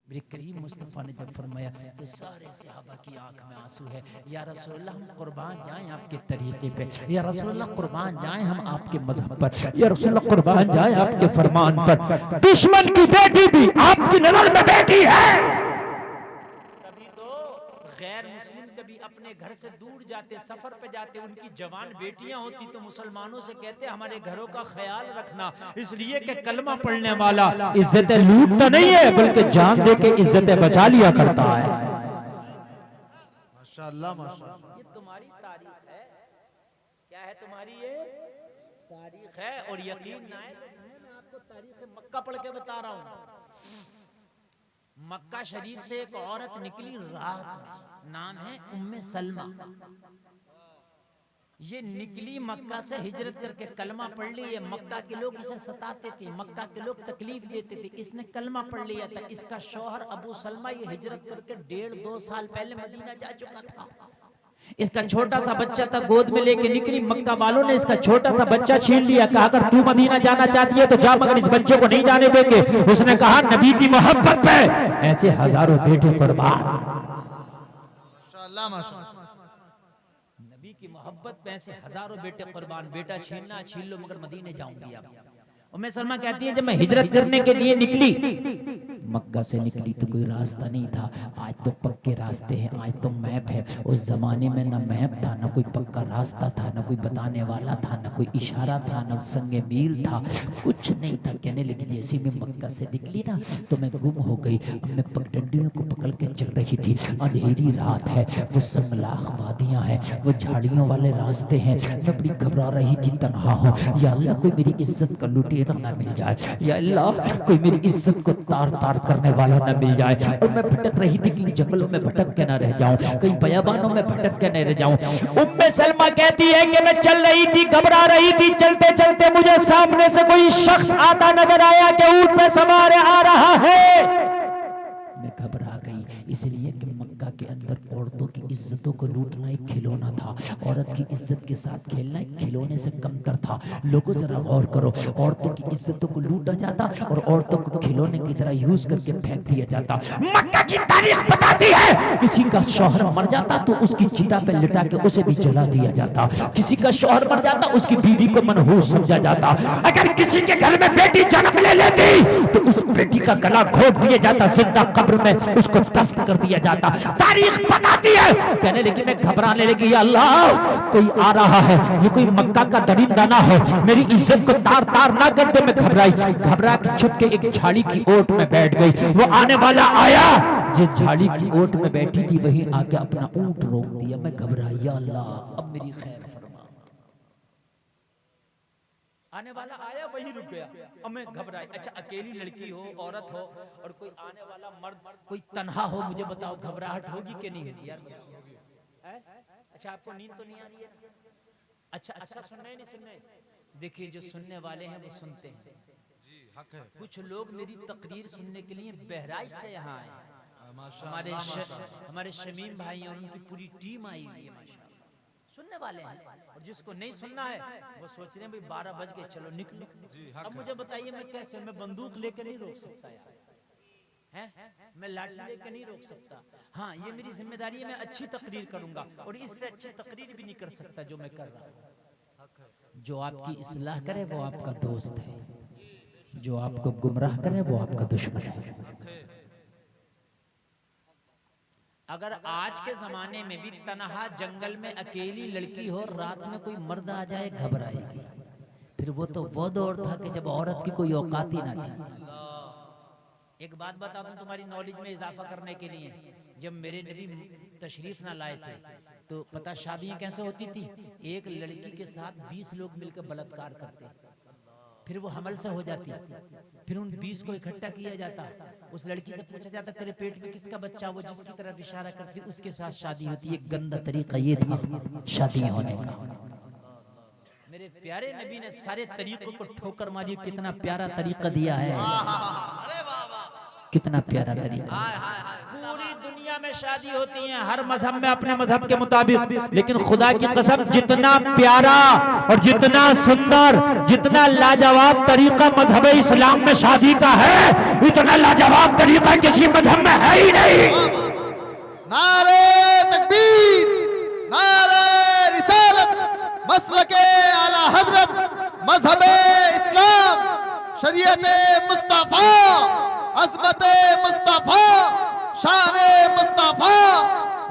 मेरे करीम मुस्तफ़ा ने जब फरमाया तो सारे सहाबा की आंख में आंसू है, या रसूलल्लाह हम कुर्बान जाएं आपके तरीके पे, या रसूलल्लाह कुर्बान जाएं हम आपके मजहब पर, या रसूलल्लाह कुर्बान जाएं आपके फरमान पर। दुश्मन की बेटी भी आपकी नजर में बेटी है। कभी तो गैर मुस्लिम कभी अपने घर से दूर जाते, सफर पे जाते, उनकी जवान बेटियां होती तो मुसलमानों से कहते हमारे घरों का ख्याल रखना, इसलिए कि कलमा पढ़ने वाला इज्जतें लूटता नहीं है बल्कि जान दे के इज्जतें बचा लिया करता है। माशाअल्लाह माशाअल्लाह। ये तुम्हारी तारीख है। क्या है तुम्हारी ये तारीख है। और यकीन ना है मैं आपको तारीख मक्का पढ़ के बता रहा हूँ। मक्का शरीफ से एक औरत निकली रात में, नाम है उम्मे सलमा। ये निकली मक्का से हिजरत करके, कलमा पढ़ लिया। मक्का के लोग इसे सताते थे, मक्का के लोग तकलीफ देते थे, इसने कलमा पढ़ लिया था। इसका शौहर अबू सलमा ये हिजरत करके 1.5-2 साल पहले मदीना जा चुका था। इसका छोटा सा बच्चा था, गोद में लेके निकली। मक्का वालों ने इसका छोटा सा बच्चा छीन लिया, कहा अगर तू मदीना जाना चाहती है तो जा, मगर इस बच्चे को नहीं जाने देंगे। उसने कहा नबी की मोहब्बत पे ऐसे हजारों बेटे कुर्बान। माशाअल्लाह माशाअल्लाह। नबी की मोहब्बत पे ऐसे हजारों बेटे कुर्बान। बेटा छीनना छीन लो मगर मदीने जाऊंगी। अब उम्मे सलमा कहती है जब मैं हिजरत करने के लिए निकली, मक्का से निकली तो कोई रास्ता नहीं था। आज तो पक्के रास्ते हैं, आज तो मैप है। उस जमाने में ना मैप था, ना कोई पक्का रास्ता था, ना कोई बताने वाला था, ना कोई इशारा था, ना संगे मील था, कुछ नहीं था। कहने लगी जैसे मैं मक्का से निकली ना तो मैं गुम हो गई। अब मैं पगडंडियों को पकड़ के चल रही थी। अंधेरी रात है, वो समलाख वादियां हैं, वो झाड़ियों वाले रास्ते हैं। मैं बड़ी घबरा रही थी, तन्हा हूँ। या अल्लाह कोई मेरी इज्जत का लुटेरा ना मिल जाए, या अल्लाह कोई मेरी इज्जत को तार तार करने वाला ना मिल जाए। और मैं भटक रही थी कि जंगलों में भटक के ना रह जाऊं, कहीं बयाबानों में भटक के न रह जाऊं। उम्मे सलमा कहती है कि मैं चल रही थी, घबरा रही थी। चलते चलते मुझे सामने से कोई शख्स आता नजर आया कि ऊंट पे सवार आ रहा है। मैं घबरा गई, इसलिए कि मक्का के अंदर औरतों की इज्जतों को लूटना एक खिलौना था। औरत की इज्जत के साथ खेलना एक खिलौने से कमतर था। लोगों जरा गौर करो, औरतों की इज्जतों को लूटा जाता और औरतों को खिलौने की तरह यूज करके फेंक दिया जाता। मक्का की तारीख बताती है किसी का शौहर मर जाता तो उसकी चिता पे लिटा के उसे भी जला दिया जाता। किसी का शौहर मर जाता उसकी बीवी को मनहूस समझा जाता। अगर किसी के घर में बेटी जन्म ले लेती तो उस बेटी का गला घोट दिया जाता, जिंदा कब्र में उसको दफन कर दिया जाता। तारीख बताती है। कहने लगी मैं घबराने लगी, या अल्लाह कोई आ रहा है, ये कोई मक्का का दरिंदा ना हो, मेरी इज्जत को तार तार ना कर दे। मैं घबराई, घबरा के छुप के एक झाड़ी की ओट में बैठ गई। वो आने वाला आया, जिस झाड़ी की ओट में बैठी थी वहीं आके अपना ऊंट रोक दिया। मैं घबराई, या अल्लाह अब मेरी खैर फरमा। आने वाला आया वही रुक गया। अब मैं घबराई। अच्छा अकेली लड़की हो, औरत हो और कोई आने वाला मर्द कोई तन्हा हो, मुझे बताओ घबराहट होगी कि नहीं होगी यार? अच्छा आपको नींद तो नहीं आ रही है? अच्छा सुनना ही नहीं सुनना। देखिए जो सुनने वाले हैं वो सुनते हैं जी, हक है। कुछ लोग मेरी तकरीर सुनने के लिए बहराइच से यहाँ आए। हमारे शमीम भाई और उनकी पूरी टीम आई हुई है माशाल्लाह, सुनने वाले हैं। और जिसको नहीं सुनना है वो सोच रहे हैं भाई 12 बज गए चलो निकलो। अब मुझे बताइए मैं कैसे, मैं बंदूक लेके नहीं रोक सकता यार, हैं? मैं लाठी लेके नहीं रोक सकता। हाँ ये मेरी जिम्मेदारी है, मैं अच्छी तकरीर करूंगा और इससे अच्छी तकरीर भी नहीं कर सकता जो मैं कर रहा हूँ। जो आपकी इस्लाह करे वो आपका दोस्त है, जो आपको गुमराह करे वो आपका दुश्मन है। अगर आज के जमाने में भी तन्हा जंगल में अकेली लड़की हो, रात में कोई मर्द आ जाए घबराएगी। फिर वो तो वो दौर था कि जब औरत की कोई औकात ही ना थी। एक बात बता दूं तुम्हारी नॉलेज में इजाफा करने के लिए, जब मेरे नबी तशरीफ ना लाए थे तो पता शादियां कैसे होती थी? एक लड़की के साथ 20 लोग मिलकर बलात्कार करते, फिर वो हमल से हो जाती, फिर उन 20 को इकट्ठा किया जाता, उस लड़की से पूछा जाता तेरे पेट में किसका बच्चा, वो जिसकी तरफ इशारा करती उसके साथ शादी होती। एक गंदा तरीका ये था शादी होने का। मेरे प्यारे नबी ने सारे तरीकों को ठोकर मारी। कितना प्यारा तरीका दिया है, कितना प्यारा तरीका। पूरी दुनिया में शादी होती है, हर मजहब में अपने मजहब के मुताबिक, लेकिन खुदा की कसम जितना प्यारा और जितना सुंदर, जितना लाजवाब तरीका मजहब इस्लाम में शादी का है, इतना लाजवाब तरीका किसी मजहब मुस्तफा, शाने मुस्तफा,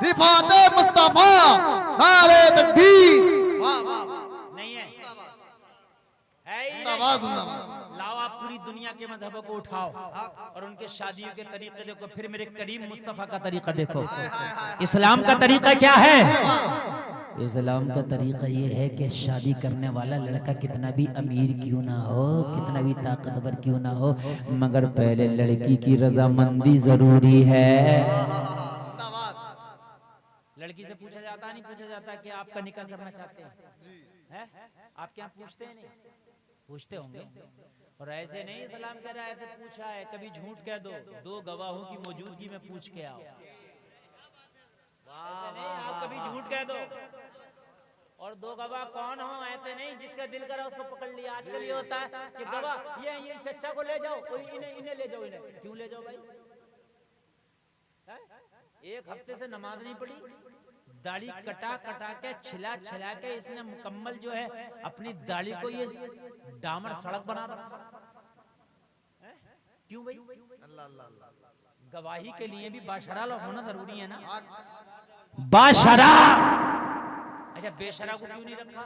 रिफाते मुस्तफा, नारे तकबीर। वाह वाह नहीं है, है ही जिंदाबाद नहीं। जिंदाबाद। लाओ आप पूरी दुनिया के मजहबों को उठाओ और उनके शादियों के तरीके देखो, फिर मेरे करीम मुस्तफा का तरीका देखो। इस्लाम का तरीका क्या है? इस्लाम का तरीका ये है कि शादी करने वाला लड़का कितना भी अमीर क्यों ना हो, कितना भी ताकतवर क्यों ना हो, मगर पहले लड़की की रजामंदी जरूरी है। लड़की से पूछा जाता नहीं, पूछा जाता कि आपका निकाह करना चाहते हैं? आप क्या पूछते हैं? नहीं पूछते होंगे। और ऐसे नहीं इस्लाम कह रहा है, ऐसे पूछा है कभी झूठ कह दो, दो गवाहों की मौजूदगी में पूछ के आओ। ऐसे नहीं आप कभी झूठ कह दो और दो गवाह कौन हो, ऐसे नहीं जिसका दिल करा उसको पकड़ लिया। आजकल ये होता है कि गवाह ये चच्चा को ले जाओ, इन्हें ले जाओ। इन्हें क्यों ले जाओ भाई? एक हफ्ते से नमाज नहीं पढ़ी, दाढ़ी कटा के छिला के इसने मुकम्मल जो है अपनी दाढ़ी को ये डामर सड़क बना रखा। क्यों भाई? गवाही के लिए भी बाशरा होना जरूरी है ना। बाशरा, अच्छा बेशरा को क्यों नहीं रखा?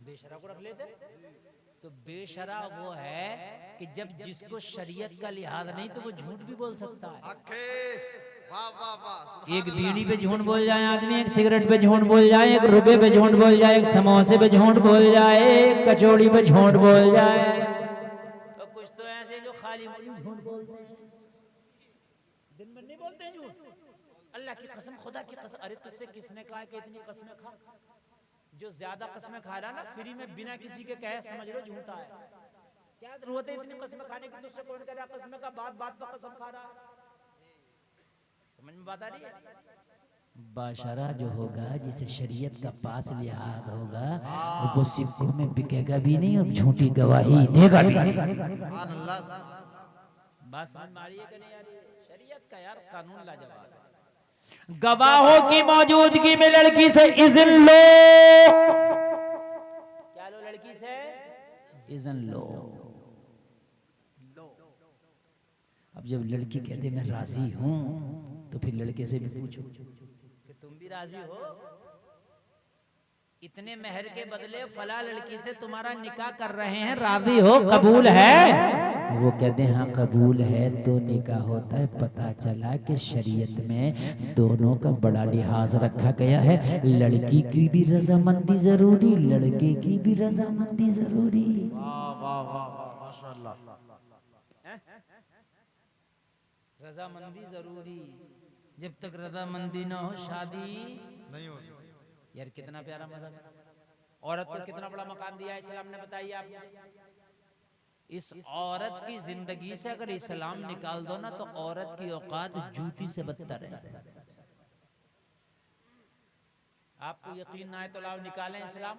बेशरा को रख लेते। तो बेशरा वो है कि जब जिसको शरीयत का लिहाज नहीं तो वो झूठ भी बोल सकता है। वाह वाह वाह। एक बीड़ी पे झूठ बोल जाए आदमी, एक सिगरेट पे झूठ बोल जाए, एक रुपए पे झूठ बोल जाए, एक समोसे पे झूठ बोल जाए, एक कचौड़ी पे झूठ बोल जाए। तो कुछ तो ऐसे जो खाली झूठ बोलते हैं, दिन में नहीं बोलते झूठ। अल्लाह की कसम, खुदा की कसम, अरे तुझसे किसने कहा कि इतनी कसमें खा? जो ज्यादा कसमें खा रहा ना फ्री में बिना किसी के कहे, समझ लो झूठा है। क्या जरूरत है इतनी कसमें खाने की? तुझसे कौन कह रहा कसमें का? बात पर कसम खा रहा है। समझ में बात आ रही है? बाशरा जो होगा, जिसे शरीयत का पास लिहाज होगा, वो सिक्कों में बिकेगा भी नहीं और झूठी गवाही देगा भी नहीं। बात समझ में आ रही है कि नहीं आ रही है? शरीयत का यार कानून लाजवाब है। गवाहों की मौजूदगी में लड़की से इज़्न लो। क्या लो? लड़की से इज़्न लो। अब जब लड़की कहते मैं राजी हूं, तो फिर लड़के से भी पूछो कि तुम भी राजी हो? इतने मेहर के बदले फला लड़की से तुम्हारा निकाह कर रहे हैं, राजी हो? कबूल है? वो कहते हैं हाँ कबूल है। तो निकाह होता है। पता चला कि शरीयत में दोनों का बड़ा लिहाज रखा गया है। लड़की की भी रजामंदी जरूरी, लड़के की भी रजामंदी जरूरी। वाह वाह वाह वाह माशाअल्लाह। रजामंदी जरूरी। जब तक रजामंदी ना हो शादी नहीं हो सकती। यार कितना प्यारा मज़हब। औरत को कितना बड़ा मकाम दिया इस्लाम ने, बताइए आप। इस औरत की जिंदगी से अगर इस्लाम निकाल दो ना तो औरत की औकात जूती से बदतर है। आपको यकीन ना है तो लाओ निकालें इस्लाम,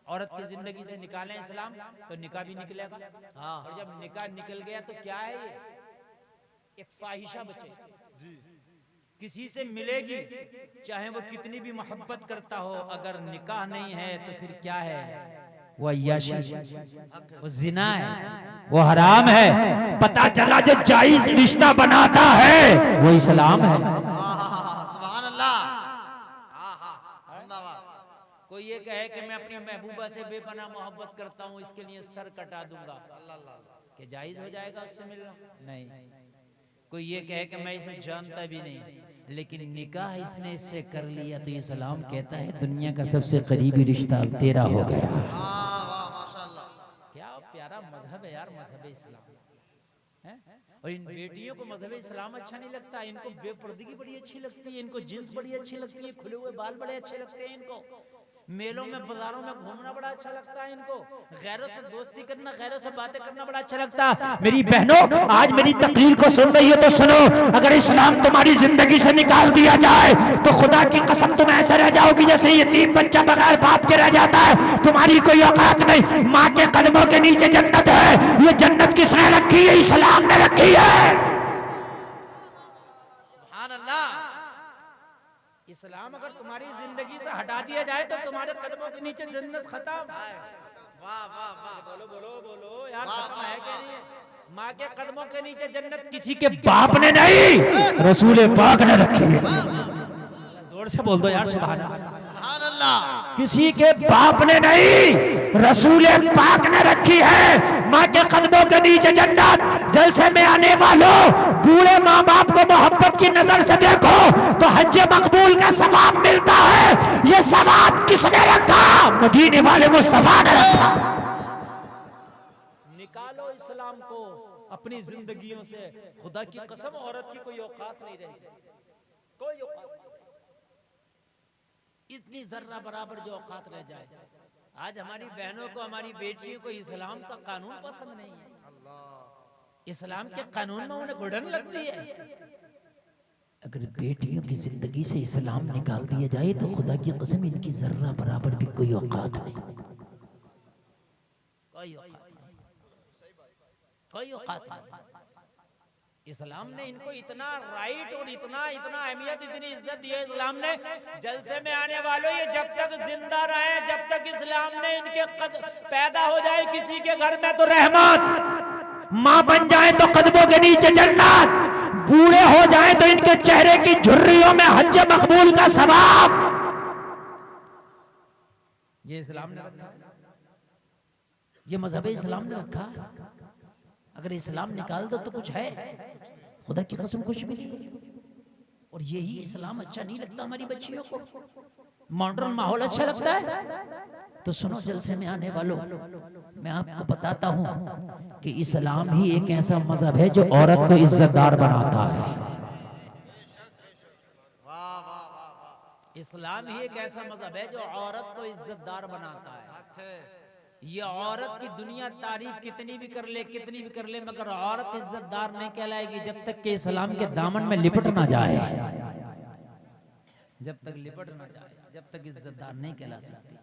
औरत की जिंदगी से निकालें इस्लाम, तो निकाह भी निकलेगा। हाँ, और जब निकाह निकल गया तो क्या है? ये एक फाहिशा बचे किसी से मिलेगी, चाहे वो कितनी भी मोहब्बत करता हो, अगर निकाह नहीं है तो फिर क्या है? वो अय्याशी, वो जिना है, वो हराम है। पता चला जो जायज रिश्ता बनाता है वो इस्लाम है। सुभान अल्लाह। कोई ये कहे कि मैं अपनी महबूबा से बेपनाह मोहब्बत करता हूँ, इसके लिए सर कटा दूंगा, क्या जायज हो जाएगा उससे मिलना? नहीं। कोई ये कहे कि मैं इसे जानता भी नहीं, लेकिन निकाह इसने इससे कर लिया, तो इस्लाम कहता है दुनिया का सबसे करीबी रिश्ता तेरा हो गया। क्या प्यारा मजहब है यार, मजहब इस्लाम है। और इन बेटियों को मजहब इस्लाम अच्छा नहीं लगता, इनको बेपर्दगी बड़ी अच्छी लगती है, इनको जींस बड़ी अच्छी लगती है, खुले हुए बाल बड़े अच्छे लगते हैं इनको, मेलों में बाजारों में घूमना बड़ा अच्छा लगता है इनको, गैरों से दोस्ती करना, गैरों से बातें करना बड़ा अच्छा लगता है। मेरी बहनों, आज मेरी तकरीर को सुन रही हो तो सुनो, अगर इस्लाम तुम्हारी जिंदगी से निकाल दिया जाए तो खुदा की कसम तुम ऐसे रह जाओगी जैसे यतीम बच्चा बगैर बाप के रह जाता है। तुम्हारी कोई औकात नहीं। माँ के कदमों के नीचे जन्नत है, ये जन्नत किसने रखी है? इस्लाम ने रखी है। इस्लाम अगर तुम्हारी जिंदगी से हटा दिया जाए तो तुम्हारे कदमों के नीचे जन्नत खत्म। वाह वाह वाह। बोलो बोलो बोलो यार, खत्म है क्या? नहीं है? माँ के कदमों के नीचे जन्नत किसी के बाप ने नहीं, रसूल पाक ने रखी है। जोर से बोल दो यार सुभान अल्लाह। सुभान अल्लाह। किसी के बाप ने नहीं, रसूल पाक ने रखी है। माँ के कदमों के नीचे जन्नत। जलसे में आने वालों, बूढ़े माँ बाप को मोहब्बत की नजर से देखो तो हज मकबूल का सवाब मिलता है। ये सवाब किसने रखा? मदीने वाले मुस्तफा ने रखा। निकालो इस्लाम को अपनी जिंदगियों से। खुदा की कसम, औरत की कोई औकात नहीं रहेगी, कोई औकात नहीं। इतनी जर्रा बराबर जो औकात रह जाए। आज हमारी बहनों को, हमारी बेटियों को इस्लाम का कानून पसंद नहीं है। इस्लाम के कानून में उन्हें घुटन लगती है। अगर बेटियों की जिंदगी से इस्लाम निकाल दिया जाए तो खुदा की कसम इनकी जर्रा बराबर भी कोई औकात नहीं, कोई औकात नहीं, कोई औकात नहीं। इस्लाम ने इनको इतना राइट और इतना अहमियत, इतनी इज्जत दी है इस्लाम ने। जलसे में आने वालों, ये जब तक जिंदा रहे, जब तक इस्लाम ने इनके पैदा हो जाए किसी के घर में तो रहमत, माँ बन जाए तो कदमों के नीचे जन्नत, बूढ़े हो जाए तो इनके चेहरे की झुर्रियों में हज मकबूल का सवाब। ये इस्लाम ने रखा, ये मजहब इस्लाम ने रखा। अगर इस्लाम निकाल दो तो कुछ है, खुदा की कसम कुछ भी नहीं। और यही इस्लाम अच्छा नहीं लगता हमारी बच्चियों को। मॉडर्न माहौल अच्छा लगता है तो सुनो जलसे में आने वालों, मैं आपको बताता हूं कि इस्लाम ही एक ऐसा मजहब है जो औरत को इज्जतदार बनाता है। इस्लाम ही एक ऐसा मजहब है जो औरत को इज्जतदार बनाता है। ये औरत की दुनिया तारीफ कितनी भी कर ले, मगर औरत इज्जतदार नहीं कहलाएगी जब तक कि इस्लाम के दामन में लिपट ना जाए। जब तक लिपट ना जाए, जब तक इज्जतदार नहीं कहला सकती।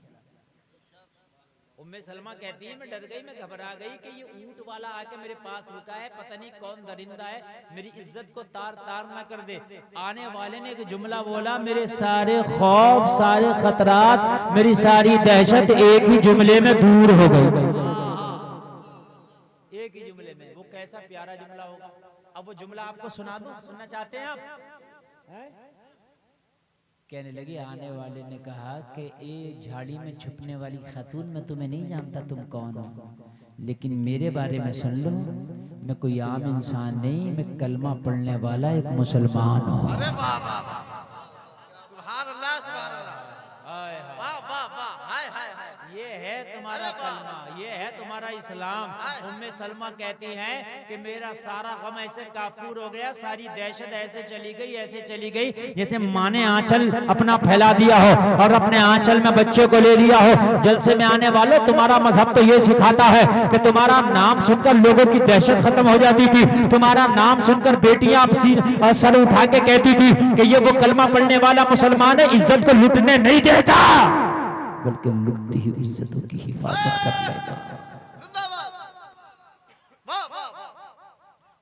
उम्मे सलमा कहती है, मैं डर गई, मैं घबरा गई कि ये ऊंट वाला आके मेरे पास रुका है, पता नहीं कौन दरिंदा है, मेरी इज्जत को तार तार ना कर दे। आने वाले ने एक जुमला बोला, मेरे सारे खौफ, सारे खतरात, मेरी सारी दहशत एक ही जुमले में दूर हो गई। एक ही जुमले में। वो कैसा प्यारा जुमला होगा। अब वो जुमला आपको सुना दूं, सुनना चाहते हैं आप? कहने लगी, आने वाले ने कहा कि ए झाड़ी में छुपने वाली खातून, मैं तुम्हें नहीं जानता तुम कौन हो, लेकिन मेरे बारे में सुन लो, मैं कोई आम इंसान नहीं, मैं कलमा पढ़ने वाला एक मुसलमान हूँ। अरे वाह वाह वाह, सुभान अल्लाह, सुभान अल्लाह, वाह वाह वाह, हाय हाय हाय। ये है तुम्हारा कलमा, ये है तुम्हारा इस्लाम। उम्मे सलमा कहती हैं कि मेरा सारा गम ऐसे काफूर हो गया, सारी दहशत ऐसे चली गई, ऐसे चली गई जैसे माँ ने आंचल अपना फैला दिया हो और अपने आंचल में बच्चे को ले लिया हो। जलसे में आने वालों, तुम्हारा मजहब तो ये सिखाता है कि तुम्हारा नाम सुनकर लोगों की दहशत खत्म हो जाती थी। तुम्हारा नाम सुनकर बेटियां सर उठा के कहती थी कि ये वो कलमा पढ़ने वाला मुसलमान है, इज्जत को लुटने नहीं देता, बल्कि लुटती हुई इज्जतों की हिफाजत कर लेगा।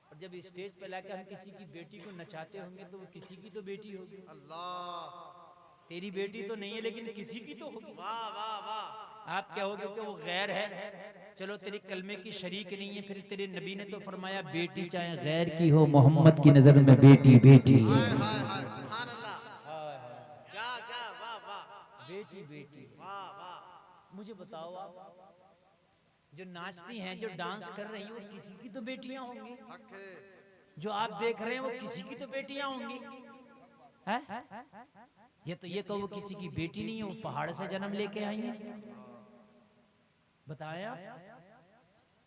और जब स्टेज पे लाकर हम किसी की बेटी को नचाते होंगे तो वो किसी की तो बेटी होगी। अल्लाह, तेरी बेटी तो नहीं है लेकिन किसी की तो होगी। वाह वाह वाह। आप कहोगे कि वो गैर है, चलो तेरी कलमे की शरीक नहीं है, फिर तेरे नबी ने तो फरमाया बेटी चाहे गैर की हो, मोहम्मद की नजर में बेटी बेटी है। हाय हाय, सुभान अल्लाह, क्या क्या, वाह वाह, बेटी बेटी। वाह वाह। मुझे बताओ, आप जो नाचती हैं, जो डांस कर रही हैं, वो किसी की तो बेटियां होंगी। हक है। जो आप देख रहे हैं वो किसी की तो बेटियां होंगी। है? ये तो ये कहो वो किसी की बेटी नहीं है, वो पहाड़ से जन्म लेके आई है। बताया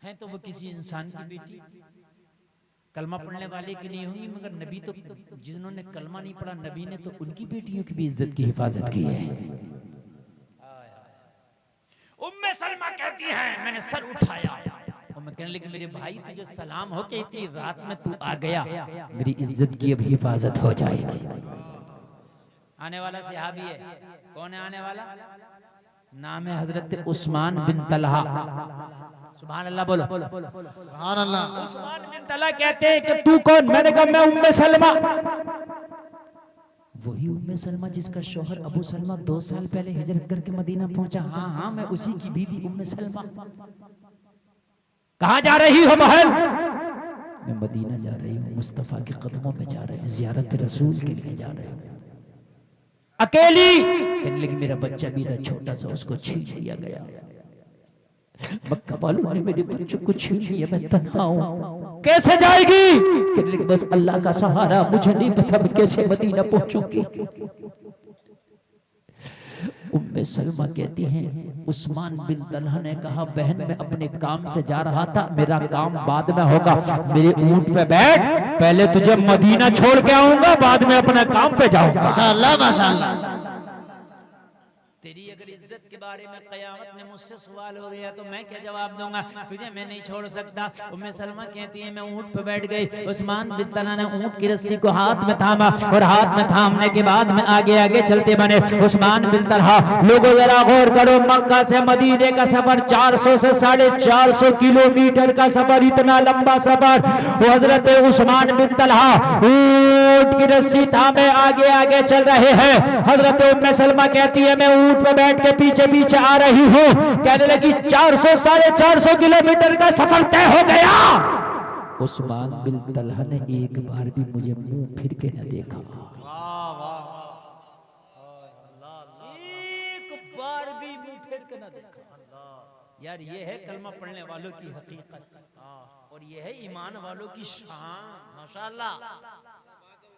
है तो वो किसी इंसान की बेटी, कलमा पढ़ने वाले की नहीं होंगी। मगर नबी तो, जिन्होंने कलमा नहीं पढ़ा नबी ने तो उनकी बेटियों की भी इज्जत की हिफाजत की है। उम्मे सलमा कहती हैं, मैंने सर उठाया और मैं कहने लगी, मेरे भाई तुझे सलाम हो कि इतनी रात में तू आ गया, मेरी इज्जत की अब हिफाजत हो जाएगी। आने वाला सहाबी है, कौन है आने वाला? नाम है हजरत उस्मान बिन तलहा। सुभान अल्लाह बोलो। सुभान अल्लाह। उस्मान बिन तलहा कहते हैं कि तू कौन? मैंने कहा मैं उम्मे सलमा। वही उम्मे सलमा जिसका शौहर अबू सलमा 2 साल पहले हिजरत करके मदीना पहुंचा। हाँ हाँ, मैं उसी की बीवी उम्मे सलमा। कहां जा रही हो बहन? मैं मदीना जा रही हूँ, मुस्तफ़ा के कदमों में जा रही हूँ, ज़ियारत रसूल के लिए जा रही हूँ। अकेली कहने लगी मेरा बच्चा भी था छोटा सा, उसको छीन लिया गया। मक्का वालों ने मेरे बच्चों को छीन लिया, मैं तन्हा हूँ, कैसे जाएगी? कहने लगी बस अल्लाह का सहारा, मुझे नहीं पता मैं कैसे मदीना पहुंचूंगी। उम्मे सलमा कहती हैं उस्मान बिन तलहा ने कहा बहन मैं अपने काम से जा रहा था, मेरा काम बाद में होगा, मेरे ऊंट पे बैठ, पहले तुझे मदीना छोड़ के आऊंगा, बाद में अपने काम पे जाऊंगा। माशाअल्लाह माशाअल्लाह। तेरी अगर इज्जत के बारे में कयामत में मुझसे सवाल हो गया तो मैं क्या जवाब दूंगा? तुझे मैं नहीं छोड़ सकता। उम्मे सलमा कहती है मैं ऊंट पे बैठ गई, उस्मान बिन तलहा ने ऊंट की रस्सी को हाथ में थामा और हाथ में थामने के बाद में आगे आगे चलते बने। उस्मान बिन तलहा, लोगों जरा गौर करो, मक्का से मदीने का सफर 400 से 450 किलोमीटर का सफर, इतना लंबा सफर। वो हजरत उस्मान बिन तलहा ऊंट की रस्सी थामे आगे आगे चल रहे हैं। हजरत उम्मे सलमा कहती है मैं ऊंट पे बैठ के पीछे पीछे आ रही हूँ। कहने लगी 400 450 किलोमीटर का सफर तय हो गया। उस्मान बिन तलहा ने एक बार भी मुझे मुंह फिर के न देखा। वाह वाह, एक बार भी मुंह फिर के न देखा। यार ये है कलमा पढ़ने वालों की हकीकत और ये है ईमान वालों की शान। माशाअल्लाह।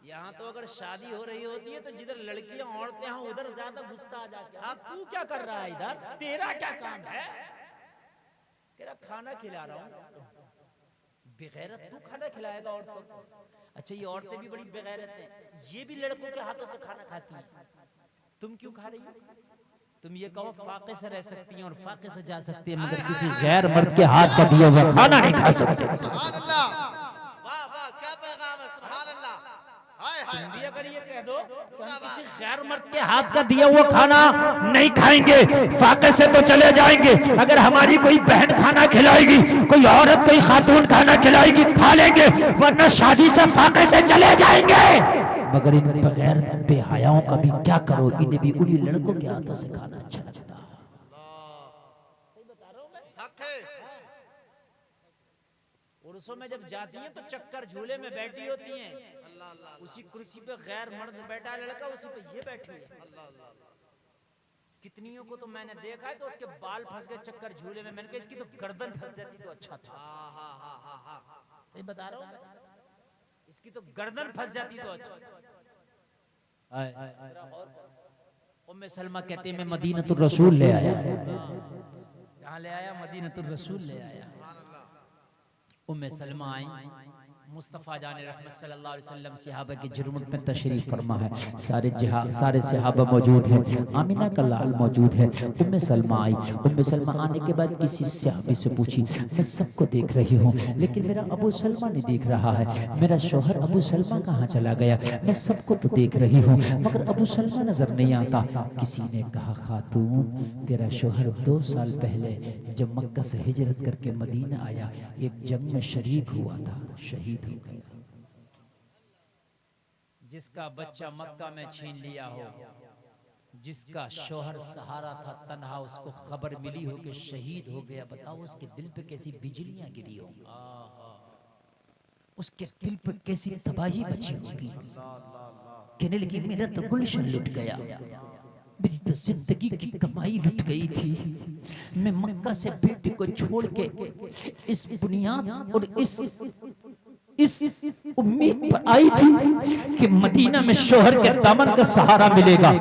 यहाँ तो अगर शादी हो रही होती है तो जिधर लड़कियां औरतें हैं उधर ज्यादा घुसता आ जाता है। तू क्या कर रहा है इधर? तेरा क्या काम है? तेरा खाना खिला रहा हूँ। बेगैरत तू खाना खिलाएगा औरतों को? अच्छा ये औरतें भी बड़ी बेगैरत हैं, ये भी लड़कों के हाथों से खाना खाती हैं। तुम क्यों खा रही हो? तुम ये कहो फाके से रह सकती हैं और फाके से जा सकती हैं, मगर किसी गैर मर्द के हाथ का दिया हुआ खाना नहीं खा सकते। सुभान अल्लाह, वाह वाह, क्या पैगाम है, सुभान अल्लाह। हाय हाय, तुम भी अगर ये कह दो तो हम किसी गैर मर्द के हाथ का दिया हुआ खाना नहीं खाएंगे, फाके से तो चले जाएंगे। अगर हमारी कोई बहन खाना खिलाएगी, कोई औरत कोई खातून खाना खिलाएगी, खा लेंगे, वरना शादी से फाके से चले जाएंगे। मगर इन बगैर बेहयाओं का भी क्या करो, इन्हें भी उन्हीं लड़कों के हाथों से खाना अच्छा लगता है। सही बता रहा हूं मैं? हक है। उर्सों में जब जाती हैं तो चक्कर झूले में बैठी होती हैं, उसी कुर्सी पे गैर मर्द बैठा लड़का, उसी पे ये बैठी है। कितनियों को तो मैंने देखा है तो उसके बाल फंस गए चक्कर झूले में, मैंने कहा इसकी तो गर्दन फंस जाती तो अच्छा था। सही बता रहा हूँ, इसकी तो गर्दन फंस जाती तो अच्छा। उम्मे सलमा कहते हैं मैं मदीनतुर रसूल ले आया। कहाँ ले आया? मदीनतुर रसूल ले आया। उम्मे सलमा आई, मुस्तफ़ा जाने रहमत सल्लल्लाहु अलैहि वसल्लम सहाबा की जुर्मत में तशरीफ फरमा है, सारे सहाबा मौजूद हैं, आमिना का लाल मौजूद है। उम्मे सलमा आई। उम्मे सलमा आने के बाद किसी सहाबे से पूछी मैं सबको देख रही हूँ लेकिन मेरा अबू सलमा नहीं देख रहा है, मेरा शौहर अबू सलमा कहाँ चला गया? मैं सबको तो देख रही हूँ मगर अबू सलमा नजर नहीं आता। किसी ने कहा खातून तेरा शौहर 2 साल पहले जब मक्का से हिजरत करके मदीना आया एक जंग में शरीक हुआ था, शहीद हो गया। जिसका बच्चा मक्का में छीन लिया हो, जिसका शौहर सहारा था तन्हा, उसको खबर मिली हो कि शहीद हो गया, बताओ उसके दिल पे कैसी बिजलियां गिरी होंगी, उसके दिल पे कैसी तबाही मची होगी। कहने लगी मेरा तो गुलशन लुट गया, मेरी तो जिंदगी की कमाई लुट गई थी। मैं मक्का से बेटे को छोड़ के इस बुनियाद और इस उम्मीद पर आई थी कि मदीना में शोहर के दामन का सहारा मिलेगा,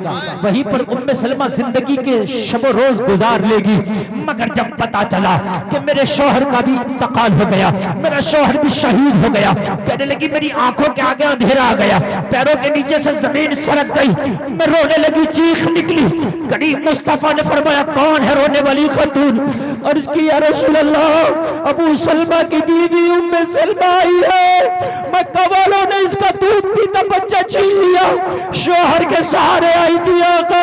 वहीं पर उम्मे सलमा जिंदगी के शबो रोज गुजार लेगी। मगर जब पता चला कि मेरे शोहर का भी इंतकाल हो गया, मेरा शोहर भी शहीद हो गया, कहने लगी मेरी आंखों के आगे अंधेरा आ गया, पैरों के नीचे से जमीन सरक गई, मैं रोने लगी, चीख निकली। करीब मुस्तफा ने फरमाया कौन है रोने वाली खातून? अर्ज की या रसूल अल्लाह अबू सलमा की बीवी उम्मे सलमा आई है, मक्का वालों ने इसका दूध पीता बच्चा छीन लिया, शोहर के सहारे आई थी आका।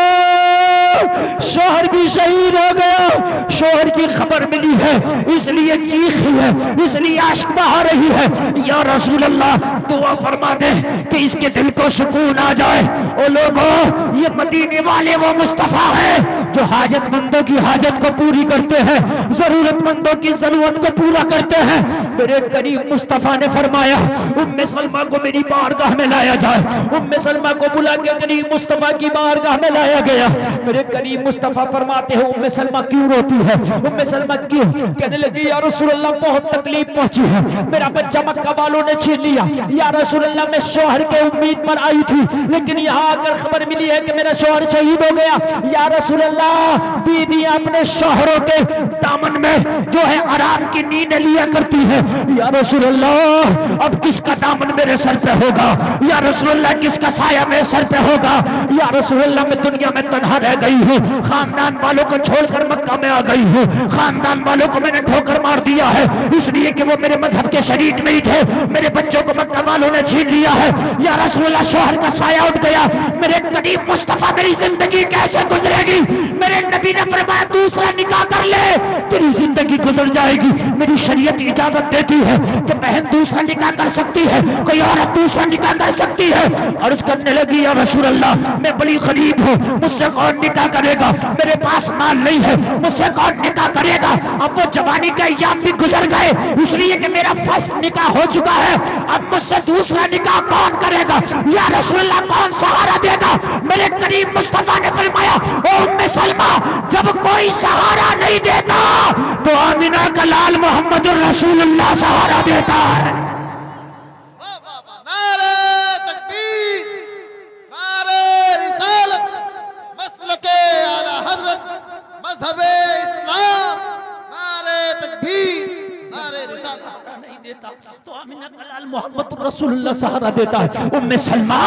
शोहर भी शहीद हो गया। शोहर की खबर मिली है इसलिए चीखी है, इसलिए आशिक बहा रही है, या रसूल अल्लाह दुआ फरमा दे कि इसके दिल को सुकून आ जाए। ओ लोगों, ये मदीने वाले वो मुस्तफा है जो हाजतमंदों की हाजत को पूरी करते हैं, जरूरतमंदों की जरूरत को पूरा करते हैं। मेरे करीम मुस्तफा ने फरमाया उम्मे सलमा को मेरी बारगाह में लाया जाए। उम्मे सलमा को बुला के करीम मुस्तफा की बारगाह में लाया गया। मेरे करीम मुस्तफा फरमाते हैं उम्मे सलमा क्यों रोती है? उम्मे सलमा क्यों? कहने लगी या रसूल अल्लाह बहुत तकलीफ पहुंची है, मेरा बच्चा मक्का वालों ने छीन लिया। या रसूल अल्लाह मैं शौहर के उम्मीद पर आई थी, लेकिन यहाँ आकर खबर मिली है कि मेरा शौहर शहीद हो गया। या रसूल अल्लाह बीवियां अपने शौहरों के दामन में जो है आराम की नींद लिया करती है। या रसूल अल्लाह अब किसका दामन मेरे सर पे होगा? या रसूल अल्लाह किसका साया मेरे सर पे होगा? या रसूल अल्लाह मैं दुनिया में तन्हा रह गई हूँ, खानदान वालों को छोड़कर मक्का में आ गई हूँ। खानदान वालों को मैंने ठोकर मार दिया है इसलिए कि वो मेरे मजहब के शरीक नहीं थे। मेरे बच्चों को मक्का वालों ने छीन लिया है। या रसूल अल्लाह शौहर का साया उठ गया। मेरे करीम मुस्तफा मेरी जिंदगी कैसे गुजरेगी? मेरे नबी ने फरमाया दूसरा निकाह कर ले, तेरी जिंदगी गुजर जाएगी। मेरी शरीयत इजाजत देती है कि बहन दूसरा निकाह कर सकती है, कोई औरत दूसरा निकाह कर सकती है। अर्ज करने लगी या रसूल अल्लाह मैं बड़ी गरीब हूँ, मुझसे कौन निकाह करेगा? मेरे पास माल नहीं है, मुझसे कौन निकाह करेगा? अब वो जवानी के अय्याम भी गुजर गए इसलिए कि मेरा फर्स्ट निकाह हो चुका है। अब मुझसे दूसरा निकाह कौन करेगा? या रसूल अल्लाह कौन सहारा देगा? मेरे करीम मुस्तफा ने फरमाया ओ उम्मे सलमा जब कोई सहारा नहीं देता तो आमिना का लाल मोहम्मद रसूलुल्लाह सहारा देता है। वाह वाह वाह, नारे तकबीर, नारे रिसालत, मसलके आला हजरत, मजहबे इस्लाम, नारे तकबीर, नारे रिसालत। नहीं देता तो आमिना का लाल मोहम्मद रसूलुल्लाह सहारा देता है। उम्मे सलमा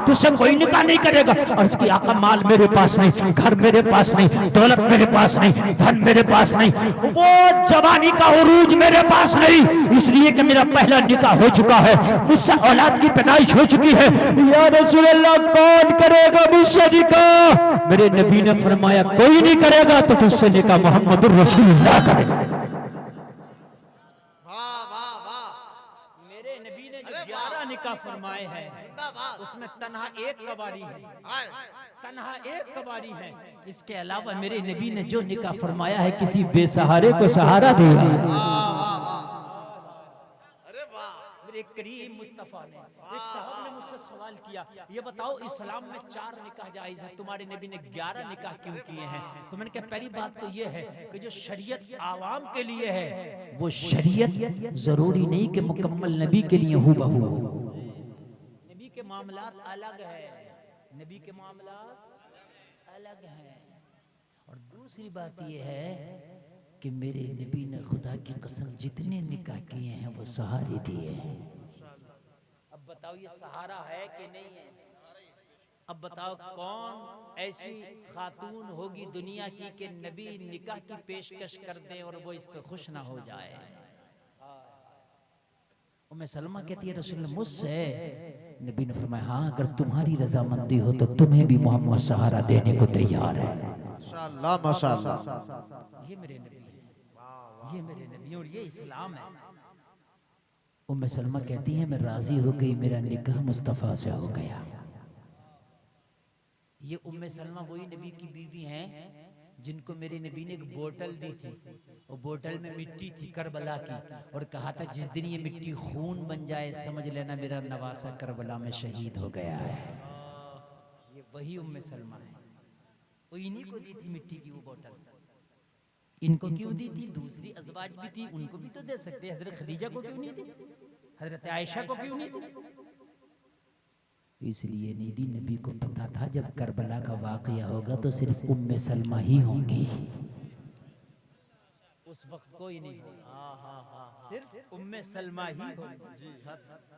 तुझसे कोई निकाह नहीं करेगा। अर्ज की आका माल मेरे पास नहीं, घर मेरे पास नहीं, दौलत मेरे पास नहीं, धन मेरे पास नहीं, वो जवानी का उरूज मेरे पास नहीं, इसलिए कि मेरा पहला निकाह हो चुका है, मुझसे औलाद की पैदाइश हो चुकी है। या रसूल अल्लाह कौन करेगा मुझसे निकाह? मेरे नबी ने फरमाया कोई नहीं करेगा तो तुझसे निकाह मोहम्मद रसूलुल्लाह करेगा। वाह वाह वाह, मेरे नबी ने जो 11 निकाह फरमाए हैं जिंदाबाद। उसमें तन्हा एक कवारी है, आए, तन्हा एक कवारी है। इसके अलावा मेरे नबी ने जो निकाह फरमाया है किसी बेसहारे को सहारा दिया है। वाह वाह वाह, अरे वाह, मेरे करीम मुस्तफा ने एक साहब ने मुझसे सवाल किया ये बताओ इस्लाम में 4 निकाह जायज है, तुम्हारे नबी ने 11 निकाह क्यों किए हैं? तो मैंने कहा पहली बात तो ये है कि जो शरीयत आवाम के लिए है वो शरीयत जरूरी नहीं कि मुकम्मल नबी के लिए हूबहू हो। नबी के मामलात अलग है, नबी के मामलात अलग हैं। और दूसरी बात ये है कि मेरे नबी ने खुदा की कसम जितने निकाह किए हैं वो सहारे दिए हैं। अब बताओ ये सहारा है कि नहीं है? अब बताओ कौन ऐसी खातून होगी दुनिया की कि नबी निकाह की पेशकश कर दे और वो इस पे खुश ना हो जाए? उम्मे सलमा कहती है रसूल मुझसे, नबी ने फरमाया हाँ अगर तुम्हारी रजामंदी हो तो तुम्हें भी मोहम्मद सहारा देने को तैयार है। माशाअल्लाह माशाअल्लाह। ये मेरे नबी है, ये मेरे नबी और ये इस्लाम है। उम्मे सलमा कहती है मैं राजी हो गई, मेरा निकाह मुस्तफा से हो गया। ये उम्मे सलमा वही नबी की बीवी हैं जिनको मेरे नबी ने एक बोतल दी थी, वो बोतल में मिट्टी थी करबला की, और कहा था जिस दिन ये मिट्टी खून बन जाए समझ लेना मेरा नवासा करबला में शहीद हो गया है। ये वही उम्मे सलमा है, वो इन्हीं को दी थी मिट्टी की वो बोतल। इनको क्यों दी थी? दूसरी अज़वाज भी थी, उनको भी तो दे सकते। हजरत खदीजा को क्यों नहीं दी? हजरत आयशा को क्यों नहीं दी? इसलिए नहीं दी, नबी को पता था जब करबला का वाक़या होगा तो सिर्फ उम्मे सलमा ही होंगी, उस वक्त कोई नहीं होगा, सिर्फ उम्मे सलमा ही होगी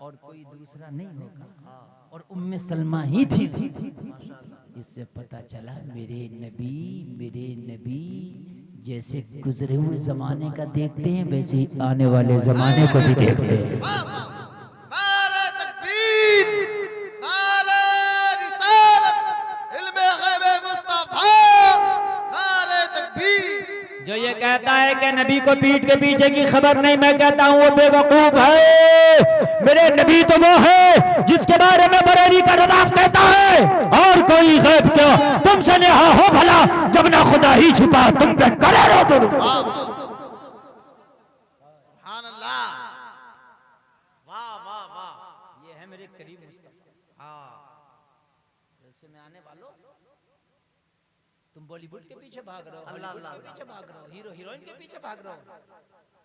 और कोई दूसरा नहीं होगा, और उम्मे सलमा ही थी। इससे पता चला मेरे नबी जैसे गुजरे हुए जमाने का देखते हैं वैसे ही आने वाले जमाने को भी देखते हैं। नारे तकबीर, नारे रिसालत, इल्मे गैब मुस्तफा, कहता है कि नबी को पीठ के पीछे की खबर नहीं, मैं कहता हूँ वो बेवकूफ है। मेरे नबी तो वो है जिसके बारे में बरेली का रदाफ कहता है, और कोई गैब क्यों तुमसे नेहा हो भला, जब ना खुदा ही छुपा तुम पे करे रो दो। सुभान अल्लाह, वाह वाह वाह। ये है मेरे करीब मुस्तफा। हाँ, जैसे में आने वालों, तुम बॉलीवुड के पीछे भाग रहे हो, अल्लाह हॉलीवुड के अल्लाह। पीछे भाग रहे हो, हीरो हीरोइन के पीछे भाग रहे हो।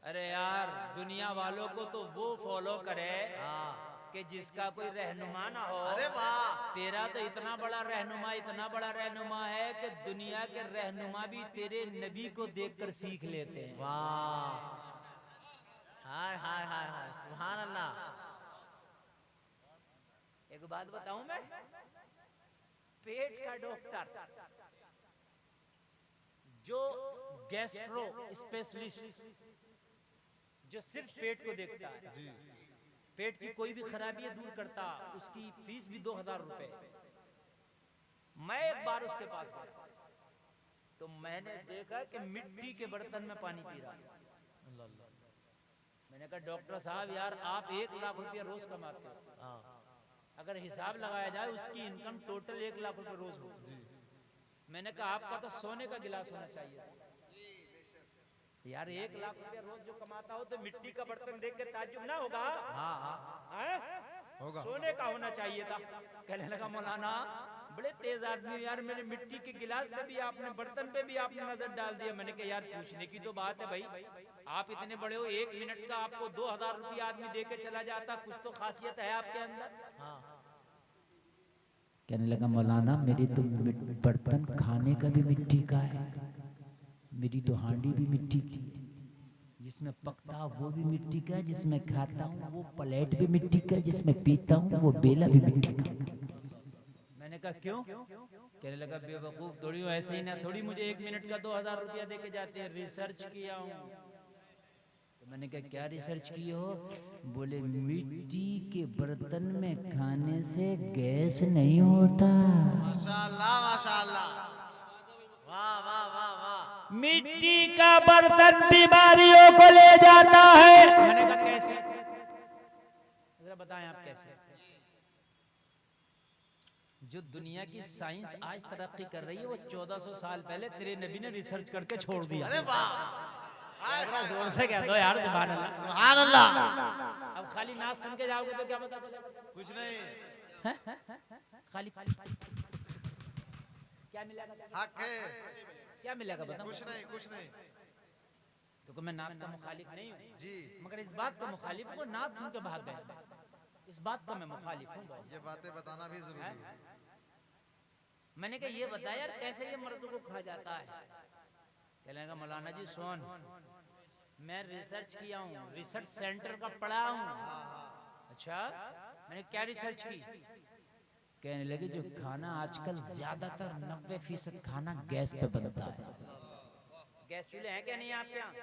अरे यार, दुनिया वालों को तो वो फॉलो करे हाँ। कि जिसका कोई रहनुमा ना हो। अरे वाह, तेरा तो इतना बड़ा रहनुमा, इतना बड़ा रहनुमा है कि दुनिया के रहनुमा भी तेरे नबी को देखकर सीख लेते हैं। वाह, हाय हाय हाय हाय, सुभान अल्लाह। एक बात बताऊं मैं, पेट का डॉक्टर जो गैस्ट्रो स्पेशलिस्ट जो सिर्फ पेट को देखता है, पेट की कोई भी खराबी दूर करता, उसकी फीस भी 2000 रुपए। मैं एक बार उसके पास गया तो मैंने देखा कि मिट्टी के बर्तन में पानी पी रहा है। मैंने कहा डॉक्टर साहब यार, आप 1 लाख रुपया रोज कमाते हो, अगर हिसाब लगाया जाए उसकी इनकम टोटल 1 लाख रुपए रोज हो। मैंने कहा आपका तो सोने का गिलास होना चाहिए यार। 1 लाख रुपया रोज जो कमाता हो तो मिट्टी का बर्तन देख के ताज्जुब ना होगा? हाँ हाँ होगा। सोने का होना चाहिए था। कहने लगा मौलाना बड़े तेज आदमी यार, मेरे मिट्टी के गिलास पे भी आपने, बर्तन पे भी आपने नजर डाल दिया। मैंने कहा यार पूछने की तो बात है भाई, आप इतने बड़े हो, 1 मिनट का आपको 2000 रुपया आदमी दे के चला जाता, कुछ तो खासियत है आपके अंदर। कहने लगा मौलाना मेरी तो बर्तन खाने का भी मिट्टी का है, मेरी तो हांडी भी मिट्टी की है, जिसमें पकता वो भी मिट्टी का, जिसमें खाता हूँ वो प्लेट भी मिट्टी का, जिसमें पीता हूँ वो बेला भी मिट्टी का। मैंने कहा क्यों? कहने लगा बेवकूफ थोड़ी हो, ऐसे ही ना थोड़ी मुझे 1 मिनट का 2000 रुपया दे के जाते हैं, रिसर्च किया हूँ। तो मैंने कहा क्या रिसर्च की हो? बोले मिट्टी के बर्तन में खाने से गैस नहीं होता। माशाअल्लाह माशाअल्लाह, वाह वाह वाह वाह। मिट्टी का बर्तन बीमारियों को ले जाता है। मैंने कहा कैसे? जरा बताएं आप कैसे? जो दुनिया की साइंस आज तरक्की कर रही है वो 1400 साल पहले तेरे नबी ने रिसर्च करके छोड़ दिया। अरे वाह, जोर से कह दो यार, सुभान अल्लाह सुभान अल्लाह। अब खाली नाच सुन के जाओगे तो क्या पता चलेगा? कुछ नहीं, खाली क्या मिलेगा? हक है, क्या मिलेगा बताओ? कुछ नहीं कुछ नहीं। तो मैं नाच का मुखालिफ नहीं हूँ जी, मगर इस बात का मुखालिफ हूँ, नाच सुन के भाग गया, इस बात का मैं मुखालिफ हूँ। ये बातें बताना भी जरूरी है। मैंने कहा ये बता यार कैसे ये मर्जों को खा जाता है? कहने लगा मौलाना जी सुन, मैं रिसर्च किया हूँ, रिसर्च सेंटर का पढ़ा हूँ। अच्छा, मैंने क्या रिसर्च की? कहने लगे जो खाना आजकल ज्यादातर 90% खाना गैस पे बनता है। गैस चूल्हे हैं क्या नहीं आपके यहाँ?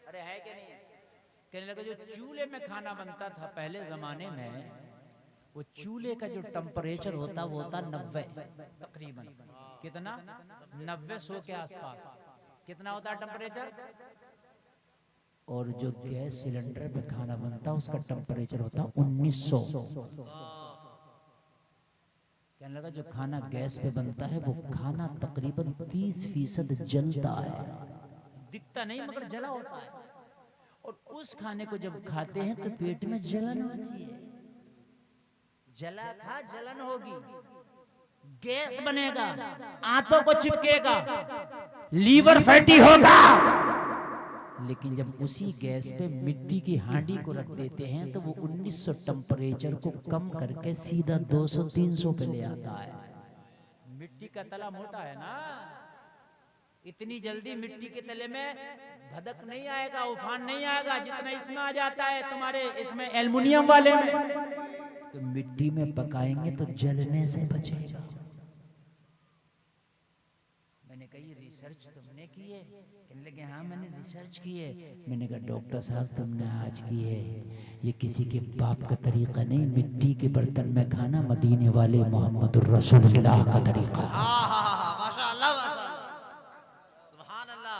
अरे है क्या नहीं? कहने लगे जो चूल्हे में खाना बनता था पहले जमाने में, वो चूल्हे का जो टेम्परेचर होता वो होता 90 तकरीबन, कितना 90-100 के आसपास। कितना होता है टेम्परेचर? और जो गैस सिलेंडर पे खाना बनता उसका टेम्परेचर होता 1900। कहने लगा जो खाना गैस पे बनता है वो खाना तकरीबन 30% जलता है, दिखता नहीं मगर जला होता है। और उस खाने को जब खाते हैं तो पेट में जलन होती है, जला खा जलन होगी, गैस बनेगा, आंतों को चिपकेगा, लीवर फैटी होगा। लेकिन जब उसी गैस पे मिट्टी की हांडी को रख देते हैं तो वो 1900 टेम्परेचर को कम करके सीधा 200-300 पे ले आता है। मिट्टी का तला मोटा है ना, इतनी जल्दी मिट्टी के तले में भदक नहीं आएगा, उफान नहीं आएगा जितना इसमें आ जाता है तुम्हारे इसमें एल्युमिनियम वाले में। तो मिट्टी में पकाएंगे तो जलने से बचेगा। मैंने कहा ये रिसर्च तुमने की है? कहने लगे हाँ मैंने रिसर्च की है। मैंने कहा डॉक्टर साहब तुमने आज की है, ये किसी के बाप का तरीका नहीं, मिट्टी के बर्तन में खाना मदीने वाले मोहम्मद रसूलुल्लाह का तरीका। माशाअल्लाह माशाअल्लाह, सुभान अल्लाह।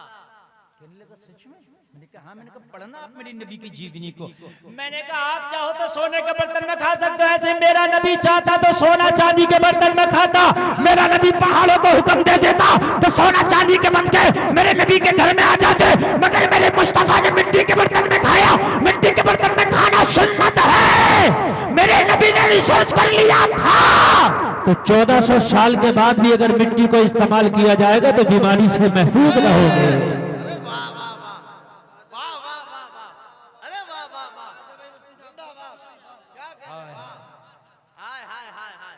कहने लगे कहा सच में? मैंने कहा हाँ। मैंने कहा पढ़ना आप मेरी नबी की जीवनी को। मैंने कहा आप चाहो तो सोने के बर्तन में खा सकते हो, ऐसे मेरा नबी चाहता तो सोना चांदी के बर्तन में खाता। मेरा नबी पहाड़ों को हुक्म दे देता तो सोना चांदी के बन के मेरे नबी के घर में आ जाते, मगर मेरे मुस्तफा ने मिट्टी के बर्तन में खाया। मिट्टी के बर्तन में खाना सुन्नत है, मेरे नबी ने रिसर्च कर लिया था। तो 1400 साल के बाद भी अगर मिट्टी को इस्तेमाल किया जाएगा तो बीमारी से महफूज रहोगे। अरे वाह वाह वाह वाह वाह वाह वाह, अरे वाह वाह वाह, जिंदाबाद, क्या कहते हैं, वाह, हाय हाय हाय हाय,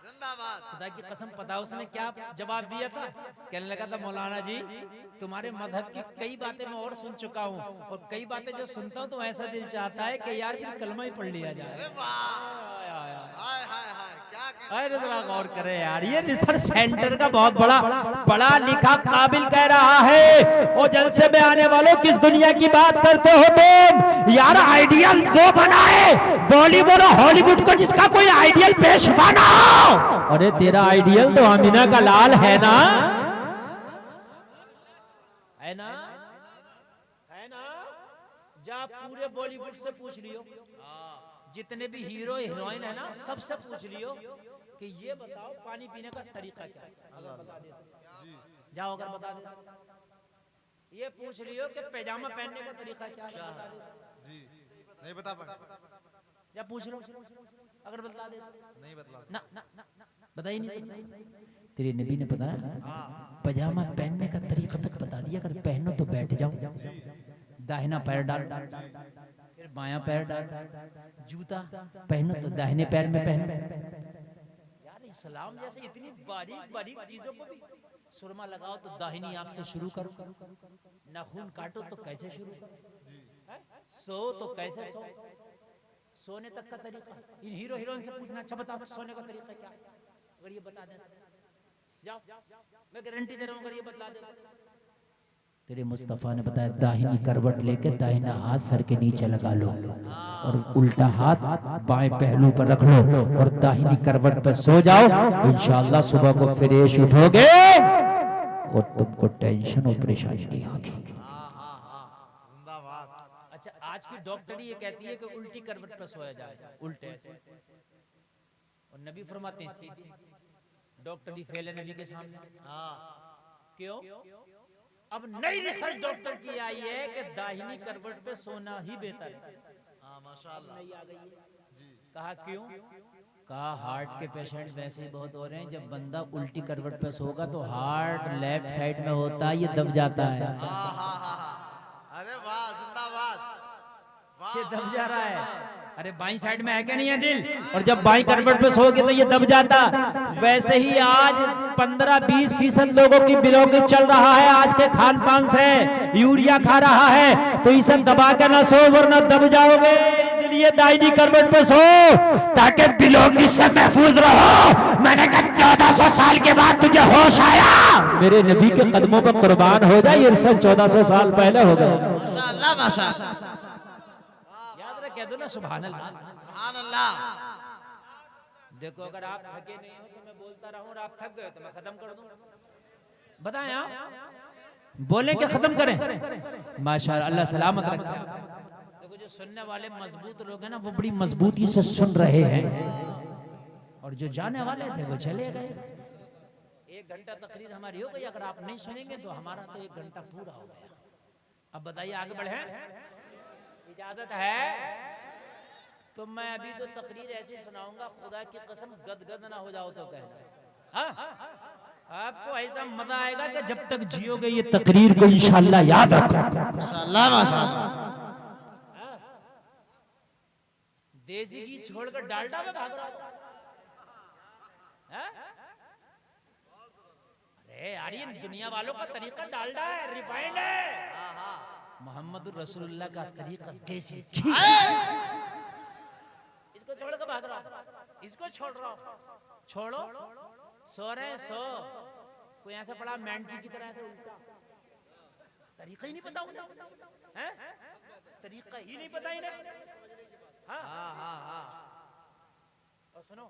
जिंदाबाद। खुदा की कसम पता उसने क्या जवाब दिया था? कहने लगा था मौलाना जी तुम्हारे मजहब की कई बातें मैं और सुन चुका हूँ, और कई बातें जो सुनता हूँ तो ऐसा दिल चाहता है कि यार फिर कलमा ही पढ़ लिया जाए। अरे वाह, हाय हाय हाय, क्या कहते हैं, अरे जरा गौर करे यार, ये रिसर्च सेंटर का बहुत बड़ा पढ़ा लिखा काबिल कह रहा है। और जलसे में आने वालों किस दुनिया की बात करते हो तुम? यार आइडियल वो बनाए बॉलीवुड और हॉलीवुड को जिसका कोई आइडियल पेशवा ना हो। अरे तेरा आइडियल तो अमीना का लाल है ना, है ना, है ना? जा पूरे बॉलीवुड से पूछ लियो, जितने भी हीरो हीरोइन है ना सबसे पूछ लियो कि ये बताओ पानी पीने का तरीका क्या है, अगर बता दे जाओ, अगर बता दे। ये पूछ लियो कि पैजामा पहनने का तरीका क्या है, बता दे जी, नहीं बता पाए, या पूछ लो अगर बता दे। नहीं बतला ना ना बता ही नहीं सकता। तेरे नबी ने बताया पैजामा पहनने का तरीका तक बता दिया, अगर पहनो तो बैठ जाओ, दाहिना पैर डाल, फिर बायां पैर डाल, जूता पहनो तो दाहिने पैर में पहनो। यार इस्लाम जैसे इतनी बारीक बारीक चीजों को भी, सुरमा लगाओ तो दाहिनी आंख से शुरू करो, नाखून काटो तो कैसे शुरू करो, सो तो कैसे सो, सोने तक का तरीका। इन हीरो हीरोइन से पूछना, अच्छा बताओ सोने का तरीका क्या है, अगर ये बता दे जाओ, मैं गारंटी दे रहा हूँ अगर ये बतला दे। तेरे मुस्तफा ने बताया दाहिनी करवट लेके दाहिना हाथ सर के नीचे लगा लो और उल्टा हाथ बाएं पहलू पर रख लो और दाहिनी करवट पर सो जाओ। इंशाअल्लाह सुबह को फ्रेश उठोगे और तुमको टेंशन और परेशानी नहीं होगी। जिंदाबाद। अच्छा आज की डॉक्टरी ये कहती है कि उल्टी करवट पर सोया जाए, उल्टे ऐसे, और नबी फरमाते हैं सीधी। डॉक्टरी फेल है नबी के सामने। क्यों? अब नई रिसर्च डॉक्टर की आई है कि दाहिनी करवट पे सोना ही बेहतर है। माशाल्लाह, नई आ गई है। कहा क्यों? कहा हार्ट के पेशेंट वैसे ही बहुत हो रहे हैं, जब बंदा उल्टी करवट पे सोगा तो हार्ट लेफ्ट साइड में होता है, ये दब जाता है। अरे वाह, जिंदाबाद, ये दब जा रहा है। अरे बाई साइड में है क्या नहीं है दिल, और जब बाई करवट पे सोगे तो ये दब जाता। वैसे ही आज 15-20% लोगों की ब्लॉकेज चल रहा है आज के खान पान से, यूरिया खा रहा है, तो इसे दबा के ना सो वरना दब जाओगे। इसलिए दाहिनी करवट पे सो ताकि ब्लॉकेज से महफूज रहो। मैंने कहा 1400 साल के बाद तुझे होश आया, मेरे नबी के कदमों पर कुर्बान हो जाए। ये सब 1400 साल पहले हो गए। माशाल्लाह माशाल्लाह, कह दो ना सुभान अल्लाह। सुभान अल्लाह। देखो अगर आप थके नहीं हो तो मैं बोलता रहूं, और आप थक गए तो मैं खत्म कर दूं। बताएं आप बोलें कि खत्म करें? माशाअल्लाह, अल्लाह सलामत रखे। देखो जो सुनने वाले मजबूत लोग हैं ना वो बड़ी मजबूती से सुन रहे हैं, और जो जाने वाले थे वो चले गए। 1 घंटा तकरीर हमारी हो गई, अगर आप नहीं सुनेंगे तो हमारा तो 1 घंटा पूरा हो गया। अब बताइए आगे बढ़े, इजाजत है? तो मैं अभी तो तकरीर ऐसी सुनाऊंगा, खुदा की कसम गदगद ना हो जाओ तो कहना। आपको ऐसा मजा आएगा कि जब तक जियोगे ये तकरीर को इंशाअल्लाह याद रखो। माशाल्लाह माशाल्लाह। देसी घी छोड़कर डालडा में भाग रहा हो। अरे यार ये दुनिया वालों का तरीका डालडा है, रिफाइंड है। मोहम्मद रसूलुल्लाह का तरीका देसी घी। इसको छोड़ कर भाग रहा, इसको छोड़ रहा हूं, छोड़ो, सो रहे सो। कोई ऐसा पड़ा मेंढकी की तरह से उल्टा, तरीका ही नहीं पता उन्हें, हैं? तरीका ही नहीं पता इन्हें। हाँ हाँ हाँ। और सुनो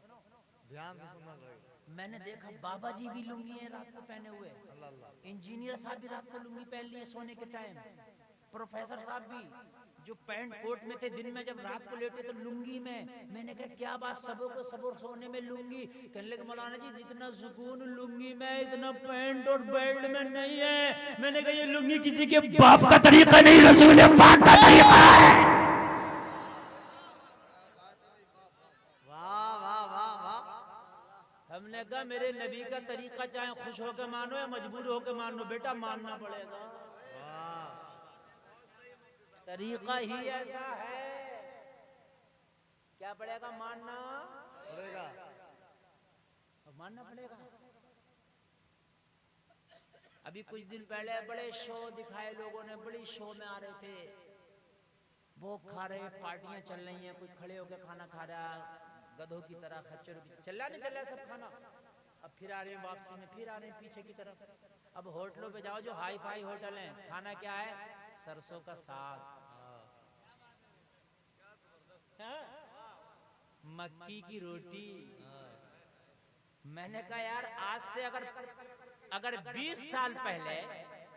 ध्यान से सुनना पड़ेगा। मैंने देखा बाबा जी भी लुंगी है रात को पहने हुए, अल्लाह अल्लाह। इंजीनियर साहब भी रात को लुंगी पहन लिए सोने के टाइम, प्रोफेसर साहब भी जो पैंट कोट में थे दिन में जब रात को लेटे तो लुंगी में। मैंने कहा क्या बात, सबों को सबों सोने में लुंगी। कहने लगे मौलाना जी जितना सुकून लुंगी में इतना पैंट और बेल्ट में नहीं है। मैंने कहा ये लुंगी किसी के बाप का तरीका नहीं, रसूल पाक का तरीका है। वाह वाह वाह वाह। हमने कहा मेरे नबी का तरीका चाहे खुश होकर मानो या मजबूर होकर मानो, बेटा मानना पड़ेगा, तरीका ही ऐसा है। क्या पड़ेगा, मानना पड़ेगा। मानना पड़ेगा। अभी कुछ दिन पहले बड़े शो दिखाए लोगों ने, बड़ी शो में आ रहे थे, वो खा रहे, पार्टियां चल रही हैं, कोई खड़े होकर खाना खा रहा गधों की तरह, खच्चरों की, चल रहा सब खाना। अब फिर आ रहे हैं वापसी में, फिर आ रहे हैं पीछे की तरफ। अब होटलों पे जाओ जो हाई फाई होटल हैं, खाना क्या है, सरसों का साग, मक्की की रोटी। मैंने कहा यार आज से अगर 20 साल पहले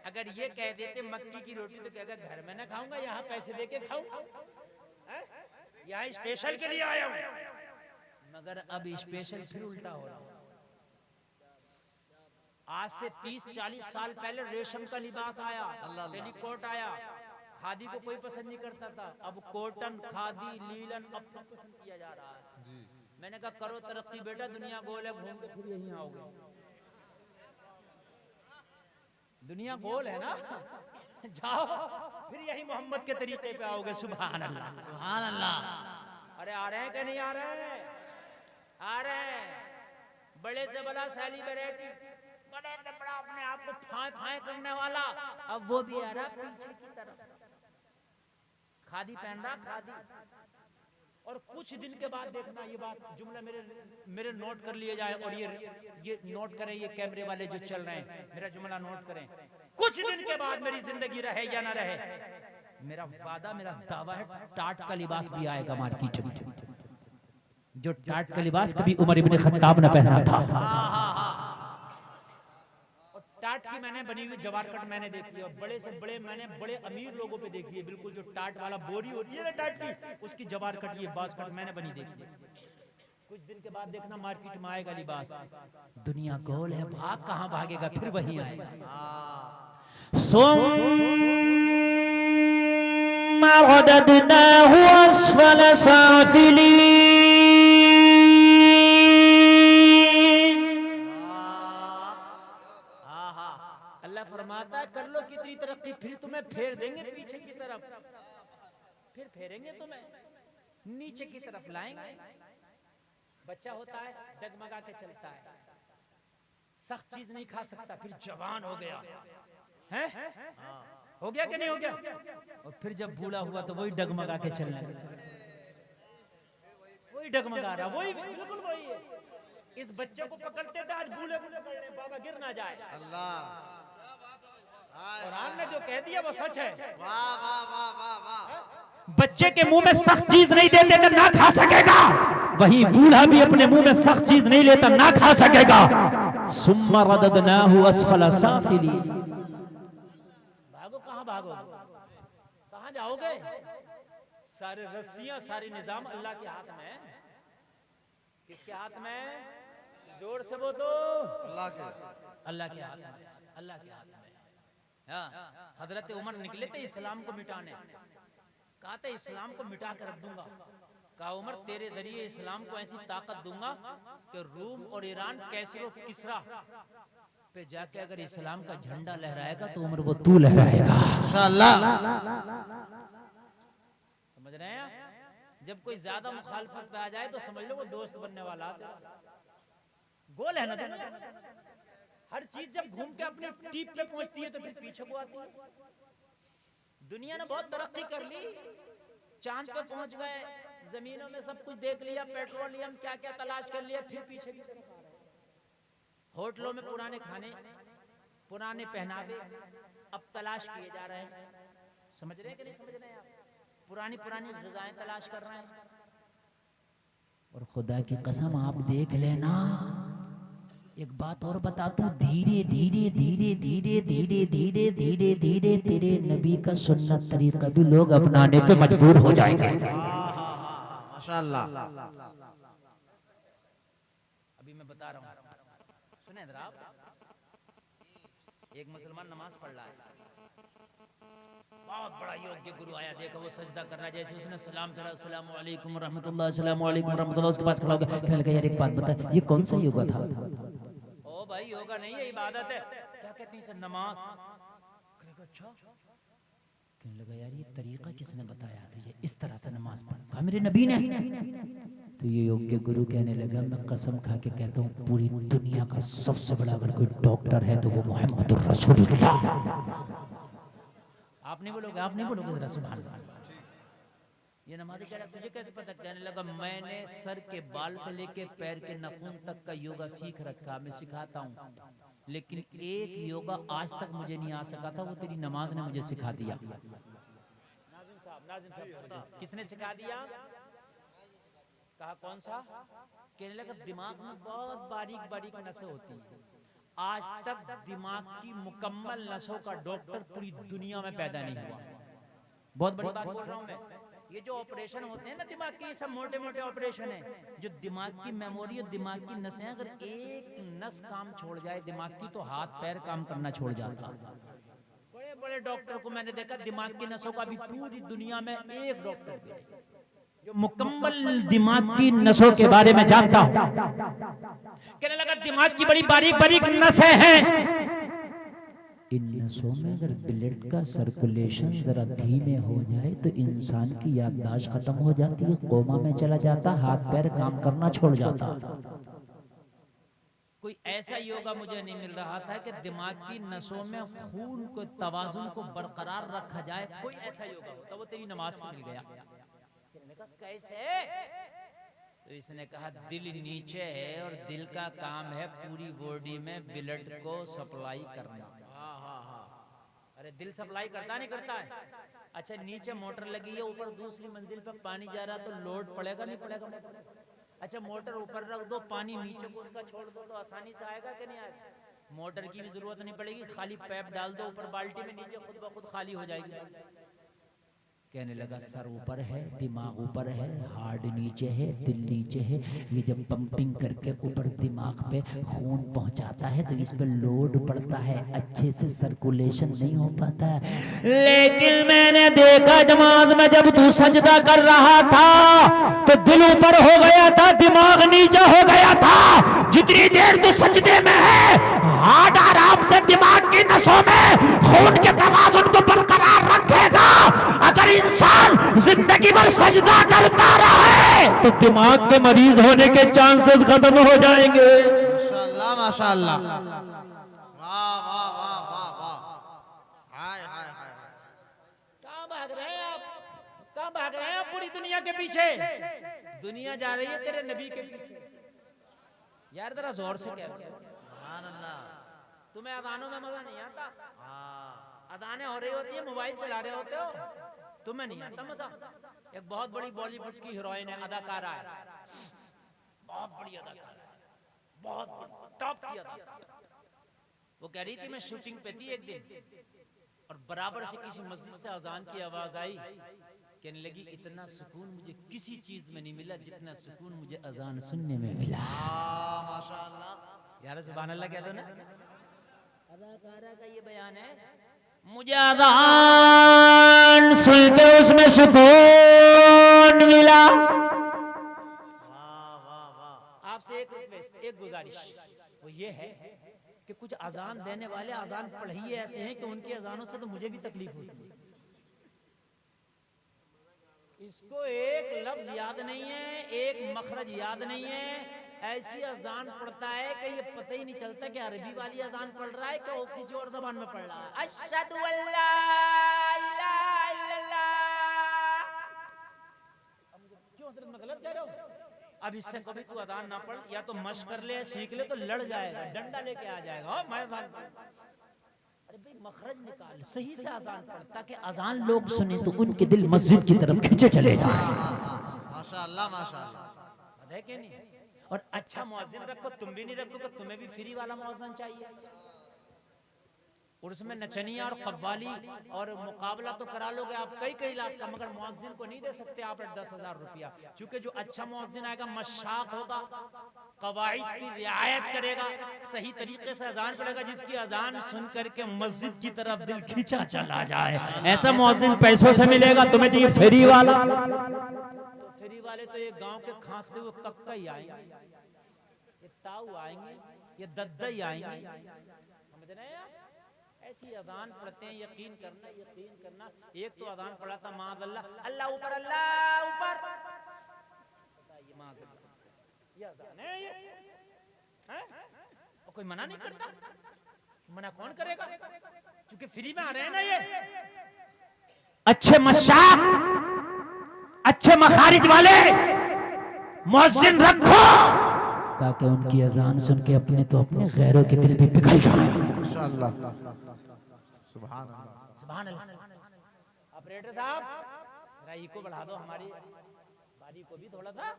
अगर ये कह देते मक्की की रोटी तो क्या घर में ना खाऊंगा, यहाँ पैसे देके खाऊंगा, यहाँ स्पेशल के लिए आया हूँ। मगर अब स्पेशल फिर उल्टा हो रहा है। आज से 30-40 साल पहले रेशम का लिबास आया, पेटीकोट आया, खादी को कोई पसंद नहीं करता था, अब कॉटन, खादी, लीलन अब पसंद किया जा रहा है जी। मैंने कहा करो तरक्की बेटा, दुनिया गोल है, घूम के फिर यहीं आओगे। दुनिया गोल है ना, जाओ फिर यही मोहम्मद के तरीके पे आओगे। सुभान अल्लाह सुभान अल्लाह। अरे आ रहे हैं कि नहीं आ रहे हैं? आ रहे हैं। बड़े से बड़ा सेलिब्रिटी, बड़े से बड़ा अपने आप को फाय फाय करने वाला, अब वो भी आ रहा पीछे की तरफ, खादी पहन रहा, खादी। और कुछ दिन के बाद देखना, ये बात जुमला मेरे नोट कर लिए जाए, और ये नोट करें, ये कैमरे वाले जो चल रहे हैं, मेरा जुमला नोट करें। कुछ दिन के बाद मेरी जिंदगी रहे या ना रहे, मेरा वादा, मेरा दावा है, टाट का लिबास भी आएगा मार्केट में, जो टाट का लिबास कभी उमर इब्ने खत्ताब ने पहना था। और टाट की मैंने बनी हुई जवार कट मैंने देखी है, और बड़े से बड़े मैंने बड़े अमीर लोगों पे देखी है, बिल्कुल जो टाट वाला बोरी होती है ना टाट की, उसकी जवार कट, ये बास कट मैंने बनी देखी है। कुछ दिन के बाद देखना मार्केट में आएगा लिबास। दुनिया गोल है, भाग कहाँ भागेगा, फिर वही आएगा। सुम्मा रददनाहु अस्फल साफिलीन। अल्लाह फरमाता है कर लो कितनी तरक्की, फिर तुम्हें फेर देंगे पीछे की तरफ, फिर फेरेंगे तुम्हें, नीचे की तरफ लाएंगे। बच्चा होता है डगमगा के चलता है, सख्त चीज नहीं खा सकता, फिर जवान हो गया है, हो गया कि नहीं हो गया, और फिर जब बूढ़ा हुआ तो वही डगमगा के चलने लगा, वही डगमगा रहा, वही बिल्कुल वही है। इस बच्चे को पकड़ते थे, आज बूढ़े को पकड़ ले, बाबा गिर ना जाए। अल्लाह कुरान ने जो कह दिया वो सच है। वाह वाह वाह वाह वाह। बच्चे के मुंह में सख्त चीज नहीं देते तो ना खा सकेगा, वही बूढ़ा भी अपने मुंह में सख्त चीज नहीं लेता ना खा सकेगा। सुम्मा रददनाहु अस्फल साफिलीन। भागो कहां भागोगे, कहां जाओगे? सारे रस्सियां, सारे निजाम अल्लाह के हाथ में। किसके हाथ में? जोर से बोलो, अल्लाह के हाथ में, अल्लाह के हाथ में। हजरत उमर निकले थे इस्लाम को मिटाने, कहा था इस्लाम को मिटा कर रख दूंगा। कहा उमर तेरे जरिए इस्लाम को ऐसी ताकत दूंगा कि रूम और ईरान, कैसरो, किसरा पे जाके अगर इस्लाम का झंडा लहराएगा तो उमर वो तू लहराएगा इंशाअल्लाह। समझ रहे हैं? जब कोई ज्यादा मुखालफत पे आ जाए तो समझ लो वो दोस्त बनने वाला गोल है ना। हर चीज जब घूम के अपने टीप पे पहुंचती है तो फिर पीछे को आती है। दुनिया ने बहुत तरक्की कर ली, चांद पे पहुंच गए, जमीनों में सब कुछ देख लिया, पेट्रोलियम क्या क्या तलाश कर लिया, फिर पीछे की तरफ आ रहे हैं। होटलों में पुराने खाने, पुराने पहनावे अब तलाश किए जा रहे हैं। समझ रहे हैं कि नहीं समझ रहे हैं आप? पुरानी पुरानी ग़िज़ाएं तलाश कर रहे हैं। और खुदा की कसम आप देख लेना, एक बात और बता तू, धीरे धीरे धीरे धीरे धीरे धीरे धीरे धीरे तेरे नबी का सुन्नत तरीका भी लोग अपनाने पे मजबूर हो जाएंगे। माशाअल्लाह। अभी मैं बता रहा हूँ, सुने जरा आप। एक मुसलमान नमाज पढ़ रहा है, बहुत बड़ा योग्य गुरु आया, देखो वो सजदा कर रहा है, जैसे उसने सलाम करा, अस्सलामु अलैकुम रहमतुल्लाह, अस्सलामु अलैकुम रहमतुल्लाह, उसके पास खड़ा हो गया, कहने लगा यार एक बात बता, ये कौन सा योगा था? ओ भाई योगा नहीं है, इबादत है। क्या कहती है सर? नमाज। कहने लगा अच्छा। कहने लगा यार ये तरीका किसने बताया तुझे इस तरह से नमाज पढ़? कहा मेरे नबी ने। तो ये योग्य गुरु कहने लगा मैं कसम खा के कहता हूँ पूरी दुनिया का सबसे बड़ा अगर कोई डॉक्टर है तो वो मोहम्मद रसूलुल्लाह। आप नहीं बोलोगे? आप नहीं बोलोगे? जरा सुभान अल्लाह। ये नमाज़ी कह रहा तुझे कैसे पता? कहने लगा मैंने सर के बाल से लेके पैर के नाखून तक का योगा सीख रखा, मैं सिखाता हूँ, लेकिन एक योगा आज तक मुझे नहीं आ सका था, वो तेरी नमाज ने मुझे सिखा दिया। नाज़िम साहब किसने सिखा दिया? कहा कौन सा? कहने लगा दिमाग में बहुत बारीक बारीक नसें होती हैं, आज तक दिमाग की मुकम्मल नसों का डॉक्टर पूरी दुनिया में पैदा नहीं हुआ। बहुत बड़ी बात बोल रहा हूं मैं। ये जो ऑपरेशन होते हैं ना दिमाग के, ये सब मोटे मोटे ऑपरेशन है। जो दिमाग की मेमोरी और दिमाग की नसें, अगर एक नस काम छोड़ जाए दिमाग की तो हाथ पैर काम करना छोड़ जाता। बड़े बड़े डॉक्टर को मैंने देखा, दिमाग की नसों का भी पूरी दुनिया में एक डॉक्टर भी नहीं जो मुकम्मल दिमाग की नसों के बारे में जानता हूं। कहने लगा दिमाग की बड़ी बारीक बारीक नसें हैं, इन नसों में अगर ब्लड का सर्कुलेशन जरा धीमे हो जाए तो इंसान की याददाश्त खत्म हो जाती है, कोमा में चला जाता, हाथ पैर काम करना छोड़ जाता। कोई ऐसा योगा मुझे नहीं मिल रहा था कि दिमाग की नसों में खून को तवाजुन को बरकरार रखा जाए, कोई ऐसा योगा होता, वो तेरी नमाज से मिल गया। कैसे? तो इसने कहा दिल नीचे है और दिल का काम है पूरी बॉडी में ब्लड को सप्लाई करना। अरे दिल सप्लाई करता नहीं करता है? अच्छा नीचे मोटर लगी है, ऊपर दूसरी मंजिल पर पानी जा रहा तो लोड पड़ेगा नहीं पड़ेगा? अच्छा मोटर ऊपर रख दो, पानी नीचे को उसका छोड़ दो तो आसानी से आएगा कि नहीं आएगा? मोटर की भी जरूरत नहीं पड़ेगी, खाली पैप डाल दो ऊपर बाल्टी में, नीचे खुद ब खुद खाली हो जाएगी। कहने लगा सर ऊपर है, दिमाग ऊपर है, हार्ट नीचे है, दिल नीचे है, ये जब पंपिंग करके ऊपर दिमाग पे खून पहुंचाता है तो इस पे लोड पड़ता है, अच्छे से सर्कुलेशन नहीं हो पाता है। लेकिन मैंने देखा नमाज में जब तू सजदा कर रहा था तो दिल ऊपर हो गया था, दिमाग नीचे हो गया था। जितनी देर तू सजदे में है हार्ट आराम से दिमाग की नसों में खून के तवाज़ुन को बरकरार रखेगा। अगर इंसान जिंदगी भर सजदा करता रहे तो दिमाग के मरीज होने के चांसेस खत्म हो जाएंगे। माशाअल्लाह माशाअल्लाह, वाह वाह वाह वाह वाह, हाय हाय हाय। कहां भाग रहे हैं आप? कहां भाग रहे हैं आप पूरी दुनिया के पीछे? दुनिया जा रही है तेरे नबी के पीछे। यार जरा जोर से कह। सुभान अल्लाह। तुम्हें अजानों में मजा नहीं आता? अदानें हो रही होती है, मोबाइल चला रहे होते हो, तुम्हें नहीं आता मजा? एक बहुत बड़ी बॉलीवुड की हीरोइन है, अदाकारा है, बहुत बड़ी अदाकारा है, बहुत टॉप की अदाकारा। वो कह रही थी मैं शूटिंग पे थी एक दिन और बराबर से किसी मस्जिद से अजान की आवाज आई, कहने लगी इतना सुकून मुझे किसी चीज में नहीं मिला जितना सुकून मुझे अजान सुनने में मिला। माशाअल्लाह यार, सुभान अल्लाह कह दो ना। अदाकारा का ये बयान है, मुझे अज़ान सुन के उसमें सुकून मिला। आपसे एक रिक्वेस्ट, एक गुजारिश, वो ये है कि कुछ अजान देने वाले अजान पढ़िए ऐसे हैं कि उनकी अजानों से तो मुझे भी तकलीफ होती है। इसको एक लफ्ज याद नहीं है, एक मखरज याद नहीं है, ऐसी अजान पढ़ता है कि ये पता ही नहीं चलता कि अरबी वाली अजान पढ़ रहा है कि वो किसी और जबान में पढ़ रहा है। अशहदु अल्ला इलाहा इल्लल्लाह। क्यों हजरत मैं गलत कह रहा हूँ? अब इससे कभी तू अजान ना पढ़, या तो मशक कर ले, सीख ले, तो लड़ जाएगा, डंडा लेके आ जाएगा। मैं अरे भाई मखरज निकाल, सही से अजान पढ़ ताकि अजान लोग सुने तो उनके दिल मस्जिद की तरफ खींचे चले जाए। माशाअल्लाह माशाअल्लाह। है कि नहीं? और अच्छा मुअज्जिन रखो, तुम भी नहीं रखोगे, तुम्हें भी फ्री वाला मुअज्जिन चाहिए। और उसमें नचनिया और कव्वाली और मुकाबला तो करा लोगे आप कई कई लाख का, मगर मुअज्जिन को नहीं दे सकते आप 10,000 रुपया। क्योंकि जो अच्छा मुअज्जिन आएगा मशाक होगा, कवाइद की रियायत करेगा, सही तरीके से अजान पढ़ेगा, जिसकी अजान सुन करके मस्जिद की तरफ दिल खींचा चला जाए, ऐसा मुअज्जिन पैसों से मिलेगा। तुम्हें चाहिए फ्री वाला, तो फ्री वाले तो ये गांव के खांसते हुए कक्का ही आएंगे, ये ताऊ आएंगे, ये दद्दा ही आएंगे, समझ रहे हैं? ऐसी अजान पढ़ते हैं, यकीन करना, यकीन करना। एक तो अजान पढ़ा था माज़अल्लाह, अल्लाह ऊपर, अल्लाह ऊपर, बताइए माज़अल्लाह, ये अजान है, ये है? और कोई मना नहीं करता, मना कौन करेगा? क्योंकि फ्री में आ रहे हैं ना ये अच्छे मशाक, अच्छे मखारिज वाले मुअज्जिन रखो, ताकि उनकी अजान सुन के अपने तो अपने गैरों के दिल भी पिघल जाए। माशाअल्लाह, सुभान अल्लाह, सुभान अल्लाह। ऑपरेटर साहब जरा इको बढ़ा दो, हमारी बारी को भी थोड़ा सा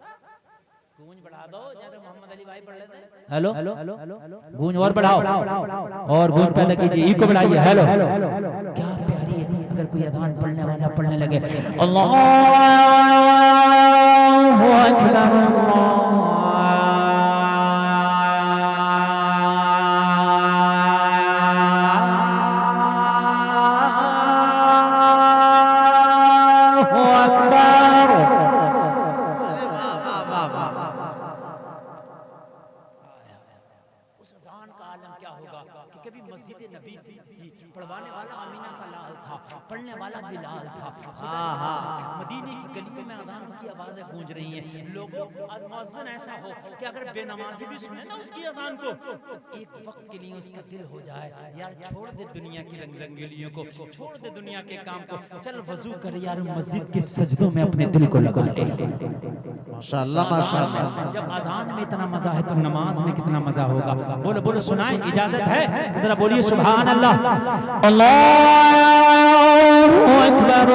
गूंज बढ़ा दो, जैसे मोहम्मद अली भाई पढ़ लेते हैं। हेलो, गूंज और बढ़ाओ, और गूंज पैदा कीजिए, इको बढ़ाइए। हेलो, क्या प्यारी है। अगर कोई अज़ान पढ़ने वाला पढ़ने लगे अल्लाहु अकबर, पढ़वाने वाला अमीना का लाल था, पढ़ने वाला बिलाल था। मदीने की गलियों में अज़ान की आवाज़ें गूंज रही हैं। लोगों, मुअज्जिन ऐसा हो कि अगर बेनमाजी भी सुने ना उसकी अज़ान को, तो एक वक्त के लिए उसका दिल हो जाए, यार छोड़ दे दुनिया की रंग रंगलियों को, छोड़ दे दुनिया के काम को, चल वजू कर यार मस्जिद के सजदों में अपने दिल को लगा ले। माशाअल्लाह, माशाअल्लाह। जब अज़ान में इतना मजा है तो नमाज में कितना मजा होगा। बोलो बोलो, सुनाए, इजाजत है तो जरा बोलिए सुभान अल्लाह, अल्लाहु अकबर,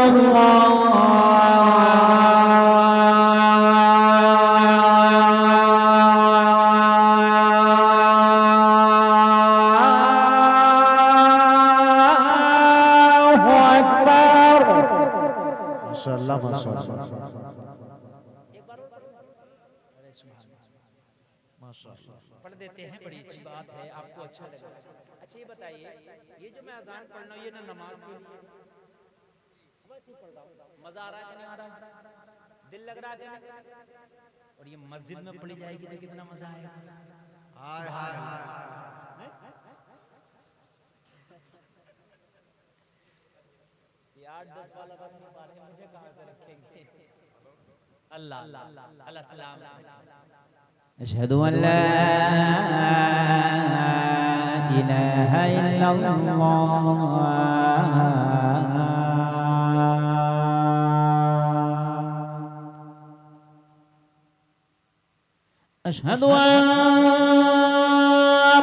माशाअल्लाह, माशाअल्लाह, माशाअल्लाह। पढ़ देते हैं, बड़ी अच्छी बात है, आपको अच्छा लगा। अच्छा ये बताइए, ये जो मैं अजान पढ़ना हूँ ये ना नमाज के लिए वैसे ही पढ़ रहा हूँ, मजा आ रहा है कि नहीं आ रहा? दिल लग रहा है कि नहीं? और ये मस्जिद में पढ़ी जाएगी तो कितना मजा आएगा। हाय हाय हाय, ये 8-10 वाला बस नहीं पा रहे, मुझे कहाँ से रखेंगे? अल्लाह अल्लाह सलाम। अशहदु अन ला इलाहा इल्लल्लाह, अशहदु अन्न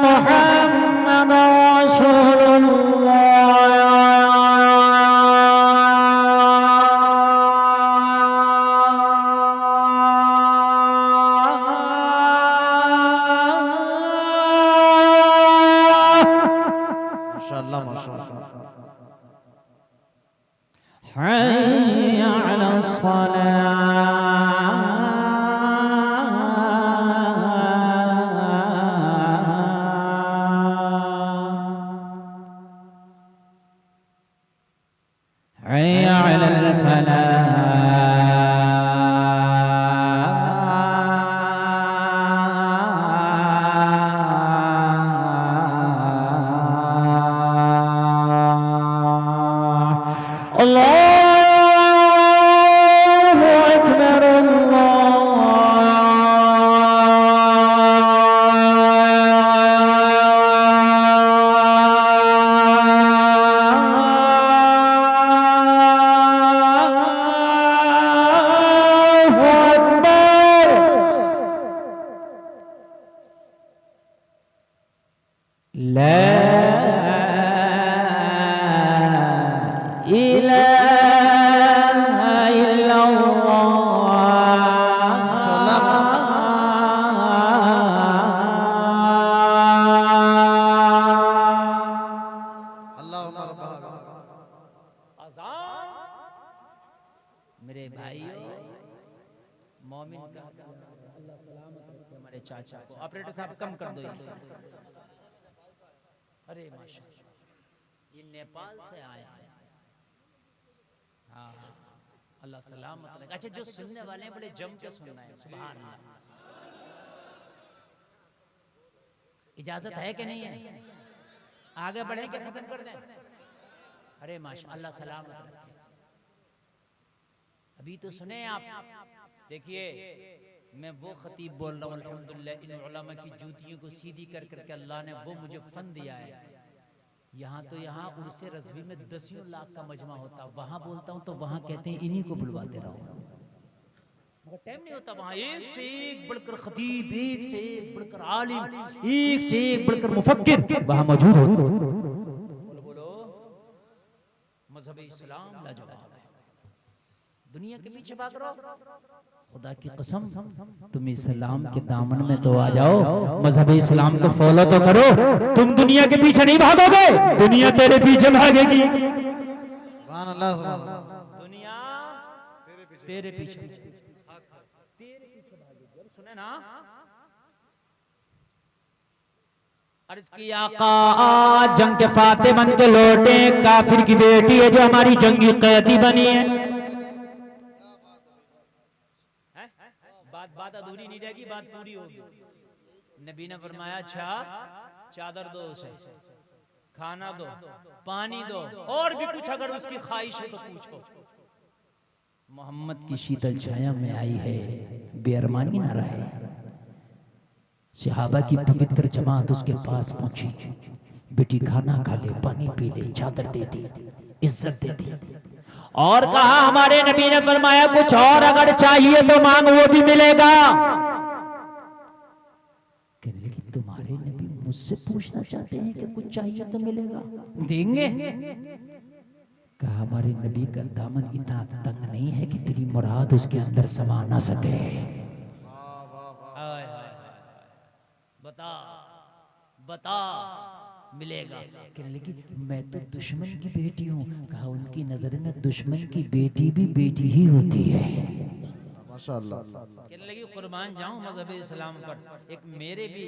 मुहम्मदर रसूलुल्लाह। माशाअल्लाह, माशाअल्लाह। हय्या अला सलाह, हय्या अलल फलाह। अल्लाहु अकबर, अल्लाहु अकबर। ला इलाहा इल्लल्लाह, भाइयों, मोमिन का अल्लाह सलामत रखे हमारे चाचा को। ऑपरेटर साहब कम कर दो ये। अरे माशाल्लाह, ये नेपाल से आया है। हाँ, अल्लाह सलामत रखे। अच्छा, जो सुनने वाले हैं बड़े जम के सुनना है। सुभान अल्लाह। इजाजत है कि नहीं है? आगे बढ़े कि खत्म कर दें? अरे माशाल्लाह, अल्लाह सलामत रखे। अभी तो सुने आप। देखिए, मैं वो खतीब बोल रहा हूँ, अल्हम्दुलिल्लाह इन उलमा की जूतियों को सीधी कर करके अल्लाह ने वो मुझे फन दिया है। यहाँ तो यहाँ उर्से रज़वी में 10 लाख का मजमा होता, वहाँ बोलता हूँ तो वहाँ कहते हैं इन्हीं को बुलवाते रहो, मगर टाइम नहीं होता। वहाँ एक से एक बढ़कर खतीब, एक से एक बढ़कर आलिम, एक से एक बढ़कर मुफक्किर वहाँ मौजूद होते। बोलो, मजहब इस्लाम लाजवाब है। दुनिया के पीछे भाग रहे हो, खुदा की कसम तुम इस्लाम के दामन में तो आ जाओ, मजहब इस्लाम को फॉलो तो करो। तुम दुनिया के पीछे नहीं भागोगे, दुनिया तेरे पीछे भागेगी। सुभान अल्लाह, सुभान अल्लाह। दुनिया तेरे पीछे भागेगी। और सुने ना, अर्ज की आका जंग के फाते बन के लौटे, काफिर की बेटी है जो हमारी जंगी कैदी बनी है। बात अधूरी नहीं रहेगी, बात पूरी होगी। नबी ने फरमाया, अच्छा चादर दो उसे, खाना दो, पानी दो, और भी कुछ अगर उसकी ख्वाहिश है तो पूछो। मोहम्मद की शीतल छाया में आई है, बेअरमानी ना रहे। सहाबा की पवित्र जमात उसके पास पहुंची, बेटी खाना खा ले, पानी पी ले, चादर दे दी, इज्जत दे दी, और कहा हमारे नबी ने फरमाया कुछ और अगर चाहिए तो मांग, वो भी मिलेगा। लेकिन तुम्हारे नबी मुझसे पूछना चाहते हैं कि कुछ चाहिए तो मिलेगा, देंगे। कहा हमारे नबी का दामन इतना तंग नहीं है कि तेरी मुराद उसके अंदर समा ना सके। बता बता, मिलेगा। कहने लगी मैं तो दुश्मन की बेटी हूँ। कहा उनकी नजर में दुश्मन की बेटी भी बेटी ही होती है। माशाअल्लाह। कहने लगी कुर्बान जाऊं मजहब इस्लाम पर। एक मेरे भी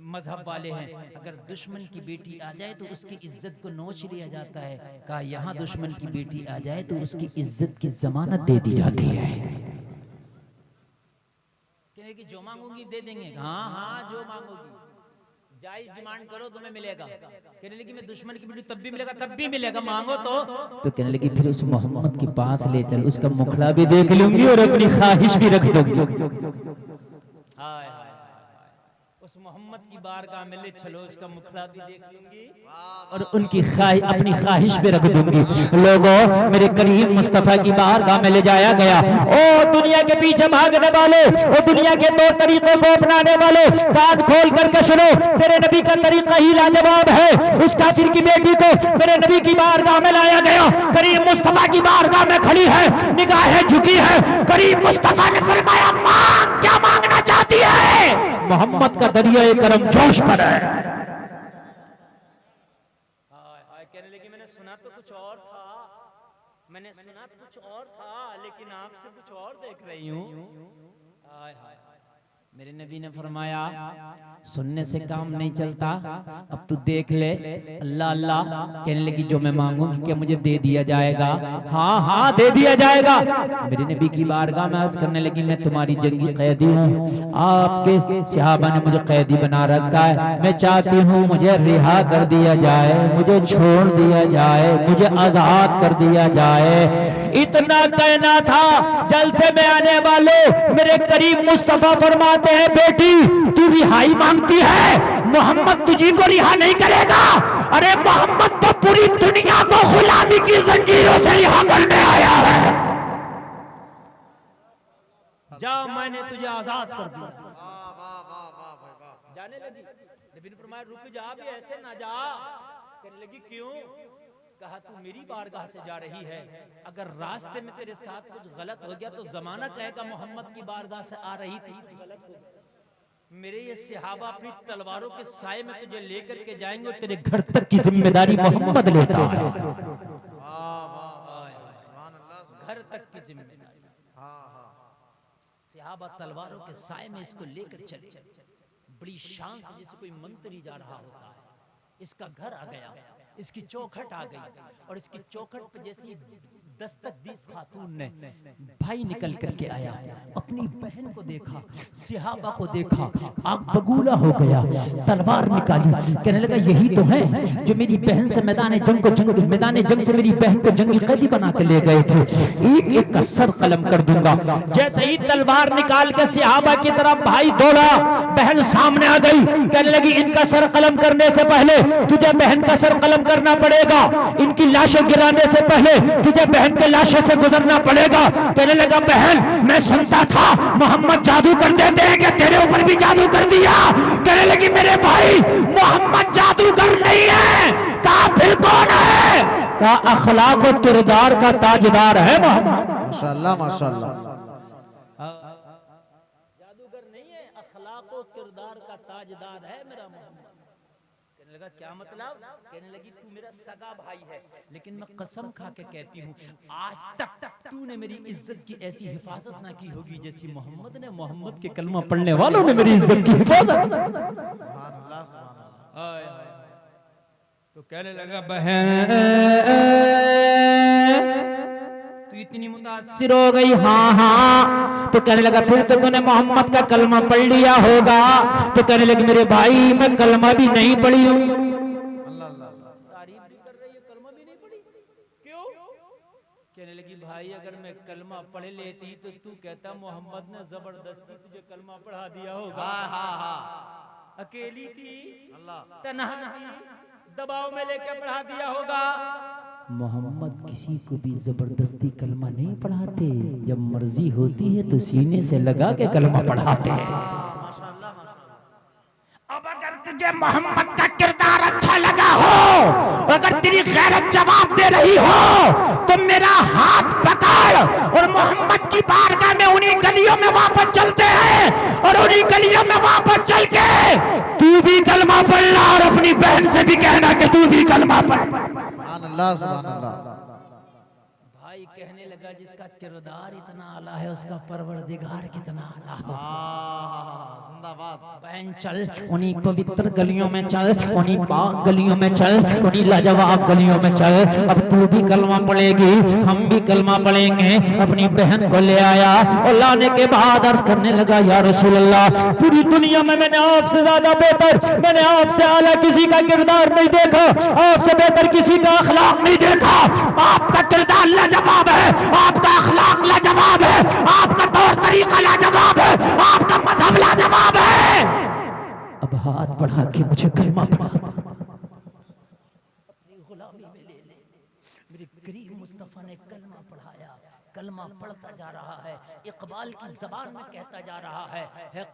मजहब वाले हैं, अगर दुश्मन की बेटी आ जाए तो उसकी इज्जत को नोच लिया जाता है। कहा यहाँ दुश्मन की बेटी आ जाए तो उसकी इज्जत की जमानत दे दी जाती है। कहने की जो मांगूंगी दे देंगे। हाँ हाँ, जो मांगोगी, जायज डिमांड करो तुम्हें मिलेगा। कहने लगी मैं दुश्मन की बेटी तब भी मिलेगा, तब भी मिलेगा, मांगो तो। कहने लगी फिर उस मोहम्मद के पास ले चल, उसका मुखड़ा भी देख लूंगी और अपनी ख्वाहिश भी रख दूंगी। हाय हाय, उस मोहम्मद की बारगाह में ले चलो, उसका मुखड़ा भी देख लूंगी और उनकी अपनी ख्वाहिश भी रख दूंगी। लोगों, मेरे करीम मुस्तफा की बारगाह में ले जाया गया। ओ दुनिया के पीछे भागने वाले, ओ दुनिया के तौर तरीकों को अपनाने वाले, कान खोल करके सुनो, तेरे नबी का तरीका ही लाजवाब है। उस काफिर की बेटी को मेरे नबी की बारगाह में लाया गया, करीम मुस्तफा की बारगाह में खड़ी है, निगाहें झुकी है। करीम मुस्तफा ने फरमाया मांग, क्या मांगना चाहती है? मोहम्मद का दरिया करम जोश पर है। कहने लगी मैंने सुना तो कुछ और था, मैंने सुना तो कुछ और था, लेकिन आंख से कुछ और देख रही हूँ। मेरे नबी ने फरमाया सुनने से काम नहीं चलता, अब तू देख ले। अल्लाह अल्लाह कहने लगी जो मैं मांगूंगी क्या मुझे दे दिया जाएगा? हाँ हाँ दे दिया जाएगा। मेरे नबी की बारगाह में अर्ज करने लगी मैं तुम्हारी जंगी कैदी हूँ, आपके सहाबा ने मुझे कैदी बना रखा है, मैं चाहती हूँ मुझे रिहा कर दिया जाए, मुझे छोड़ दिया जाए, मुझे आजाद कर दिया जाए। इतना कहना था, जलसे में आने वाले मेरे करीम मुस्तफा फरमाते हैं बेटी तू रिहाई मांगती है, मोहम्मद तुझी को रिहा नहीं करेगा। अरे मोहम्मद तो पूरी दुनिया को गुलामी की जंजीरों से रिहा करने आया है। जा मैंने तुझे आजाद कर दिया। जाने लगी, नबी ने फरमाया रुक जा, भी ऐसे ना जा। कहने लगी क्यों? कहा तू मेरी बारगाह से जा रही है, अगर रास्ते में तेरे साथ कुछ गलत हो गया तो जमाना कहेगा मोहम्मद की बारगाह से आ रही थी, कुछ गलत हो गया। मेरे ये सहाबा अपनी तलवारों के साए में तुझे लेकर के जाएंगे और तेरे घर तक की जिम्मेदारी मोहम्मद लेता है। घर तक की जिम्मेदारी। हाँ हाँ सहाबा तलवारों के साए में इसको लेकर चले, बड़ी शान से जैसे कोई मंत्री जा रहा होता है। इसका घर आ गया, इसकी चौखट आ गई, और इसकी चौखट पे जैसी दस्तक दी इस खातून ने, भाई निकल करके आया, अपनी बहन को देखा, सिहाबा को देखा, आग बगूला हो गया, तलवार निकाली, कहने लगा यही तो है जो मेरी बहन से मैदान जंग से मेरी बहन को जंगी कैदी बना के ले गए थे, एक एक का सर कलम कर दूंगा। जैसे ही तलवार निकाल के सिहाबा की तरफ भाई दौड़ा, बहन सामने आ गई, कहने लगी इनका सर कलम करने से पहले तुझे बहन का सर कलम करना पड़ेगा, इनकी लाशें गिराने से पहले तुझे बहन के लाशों से गुजरना पड़ेगा। कहने लगा बहन मैं सुनता था मोहम्मद जादू कर देते हैं, क्या तेरे ऊपर भी जादू कर दिया? कहने लगी मेरे भाई मोहम्मद जादूगर नहीं है। कहा फिर कौन है? कहा अखलाक और किरदार का ताजदार है मोहम्मद। माशाल्लाह माशाल्लाह। जादूगर नहीं है, अखलाक और किरदार का ताजदार है मेरा मोहम्मद। कहने लगा क्या मतलब? कहने लगी तू मेरा सगा भाई है, लेकिन मैं कसम खा के कहती हूँ आज तक तूने मेरी इज्जत की ऐसी हिफाजत ना की होगी जैसी मोहम्मद ने मोहम्मद के कलमा पढ़ने वालों ने मेरी इज्जत की हिफाजत। सुभान अल्लाह सुभान अल्लाह। तो कहने लगा बहन तू इतनी मुतासिर हो गई? हाँ हाँ। तो कहने लगा फिर तो तूने मोहम्मद का कलमा पढ़ लिया होगा। तो कहने लगी मेरे भाई मैं कलमा भी नहीं पढ़ी हूँ। तारीफ भी कर रही है, कलमा भी नहीं पढ़ी, क्यों? कहने लगी भाई अगर मैं कलमा पढ़ लेती तो तू कहता मोहम्मद ने जबरदस्ती तुझे कलमा पढ़ा दिया होगा। हाँ हाँ अकेली थी, अल्लाह तन्हा थी, दबाव में लेकर पढ़ा दिया होगा। मोहम्मद किसी को भी जबरदस्ती कलमा नहीं पढ़ाते, जब मर्जी होती है तो सीने से लगा के कलमा पढ़ाते हैं। माशाल्लाह माशाल्लाह। अब अगर तुझे मोहम्मद का किरदार अच्छा लगा हो, अगर तेरी गैरत जवाब दे रही हो, तो मेरा हाथ पकड़ और मोहम्मद की बारगाह में उन्हीं गलियों में वापस चलते हैं, और उन्हीं गलियों में वापस चल के तू भी कलमा पढ़ना और अपनी बहन से भी कहना कि तू भी कलमा पढ़। सुभान अल्लाह सुभान अल्लाह। भाई कहने लगा जिसका किरदार इतना आला है उसका परवरदिगार कितना आला है। जिंदाबाद। बहन चल उन्हीं पवित्र गलियों में चल, उन्हीं पाक गलियों में चल, उन्हीं लाजवाब गलियों में चल। अब तू भी कलमा पढ़ेगी, हम भी कलमा पढ़ेंगे। अपनी बहन को ले आया और लाने के बाद अर्ज करने लगा या रसूल अल्लाह पूरी दुनिया में मैंने आपसे ज्यादा बेहतर, मैंने आपसे आला किसी का किरदार नहीं देखा, आपसे बेहतर किसी का अखलाक नहीं देखा। आपका किरदार लाजवाब है, आपका अखलाक लाजवाब है, आपका तौर तरीका लाजवाब है, आपका मजहब लाजवाब है। अब हाथ बढ़ा के मुझे कलमा पढ़ा, अपनी गुलामी में ले ले। मेरे करीम मुस्तफा ने कलमा पढ़ाया, कलमा पढ़ता जा रहा है, इकबाल की जबान में कहता जा रहा है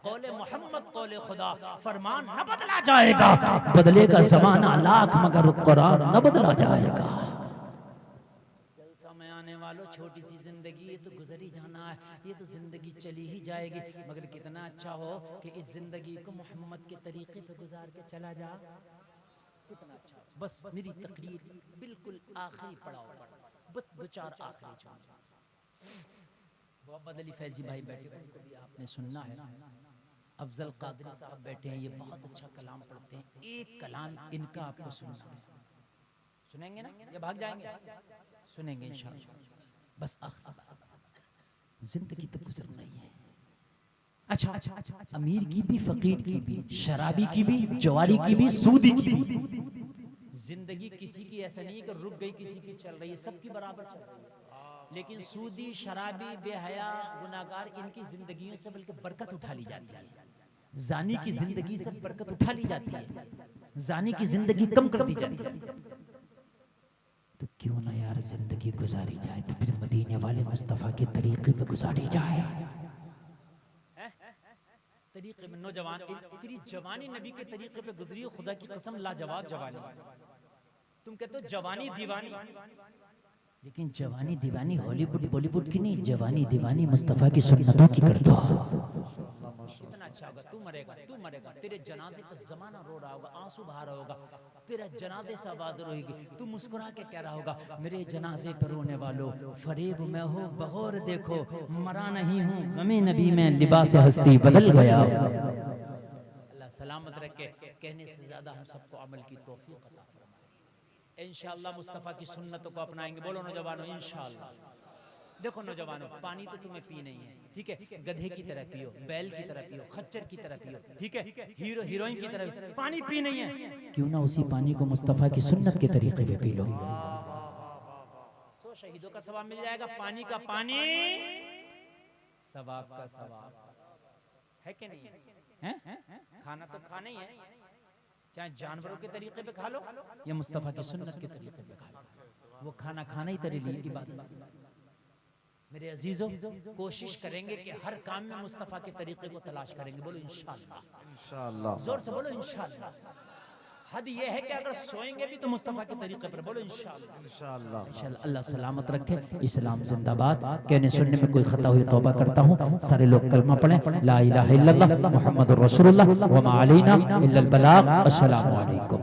कौले मोहम्मद कौले खुदा, फरमान न बदला जाएगा, बदलेगा जमाना लाख मगर कुरान न बदला जाएगा। जलसा में आने वालों छोटी सी जिंदगी ये तो गुजर ही जाना है, ये तो जिंदगी चली ही जाएगी, मगर कितना अच्छा हो कि इस जिंदगी को मोहम्मद के तरीके पे गुजार के चला जा, कितना अच्छा। बस मेरी तकरीर बिल्कुल आखिरी पड़ाव पर, बस दो चार आखिरी जुमले। मोहम्मद अली फैजी भाई बैठे, उनको भी आपने सुनना है। अफजल कादरी साहब बैठे हैं, ये बहुत अच्छा कलाम पढ़ते हैं, एक कलाम इनका आपको सुनना है। सुनेंगे ना या भाग जाएंगे? सुनेंगे इंशाअल्लाह। बस आखिरी बात, जिंदगी तो गुजरना ही है। अच्छा, अमीर की भी, फकीर की भी, शराबी की भी, जवारी की भी, सूदी की भी, जिंदगी किसी की ऐसा नहीं कि रुक गई, किसी की चल रही है, सबकी बराबर चल रही है। लेकिन सूदी, शराबी, बेहया, गुनाहगार, इनकी जिंदगियों से बल्कि बरकत उठा ली जाती है। जानी की जिंदगी से बरकत उठा ली जाती है, जानी की जिंदगी कम कर दी जाती है। तो क्यों ना यार जिंदगी गुजारी जाए तो फिर मदीने वाले मुस्तफा के तरीके पे गुजारी जाए। तरीके में नौजवान, तेरी जवानी नबी के तरीके पे गुजरी हो, खुदा की कसम लाजवाब जवानी। तुम कहते हो जवानी दीवानी, लेकिन जवानी दीवानी हॉलीवुड बॉलीवुड की नहीं, जवानी दीवानी मुस्तफा की सुन्नतों की करता। कितना अच्छा होगा। तू मरेगा, तू मरेगा, तेरे जनाजे पे जमाना रो रहा होगा, आंसू बहा रहा होगा, तेरा जनाजे से आवाज रोएगी, तू मुस्कुरा के कह रहा होगा, मेरे जनाजे पर रोने वालों, फरेब में हो बगौर देखो, मरा नहीं हूँ गमे नबी में, लिबास हस्ती बदल गया। अल्लाह सलामत रखे। कहने से ज्यादा हम सबको अमल की तौफीक अता फरमाए। इंशाअल्लाह मुस्तफ़ा की सुन्नतों को अपनाएंगे। बोलो नौजवानों इंशाअल्लाह। देखो नौजवानों, पानी तो तुम्हें पी नहीं है, ठीक है, गधे की तरह पियो, बैल की तरह पियो, खच्चर की तरह पियो, ठीक है, हीरो हीरोइन की तरह पानी पी नहीं है, क्यों ना उसी पानी को मुस्तफ़ा की सुन्नत के तरीके पे पी लो। 100 शहीदों का सवाब मिल जाएगा। पानी का पानी, सवाब का सवाब है कि नहीं है? खाना तो खाना ही है, चाहे जानवरों के तरीके पे खा लो या मुस्तफ़ा की सुन्नत के तरीके पे खा लो, वो खाना खाना ही तेरे लिए इबादत। मेरे अजीजों, कोशिश करेंगे कि हर काम में मुस्तफ़ा के तरीके को तलाश करेंगे। बोलो इंशाअल्लाह, इंशाअल्लाह, जोर से बोलो इंशाअल्लाह। हद ये है कि अगर सोएंगे भी तो मुस्तफ़ा के तरीके पर। बोलो इंशाअल्लाह, इंशाअल्लाह। इंशाअल्लाह। अल्लाह सलामत रखे। इस्लाम जिंदाबाद। कहने सुनने में कोई खता हुई तौबा करता हूँ। सारे लोग कलमा पढ़ें, ला इलाहा इल्लल्लाह मुहम्मदुर रसूलुल्लाह व मा अलैना इल्लल बलाग। अस्सलामु अलैकुम।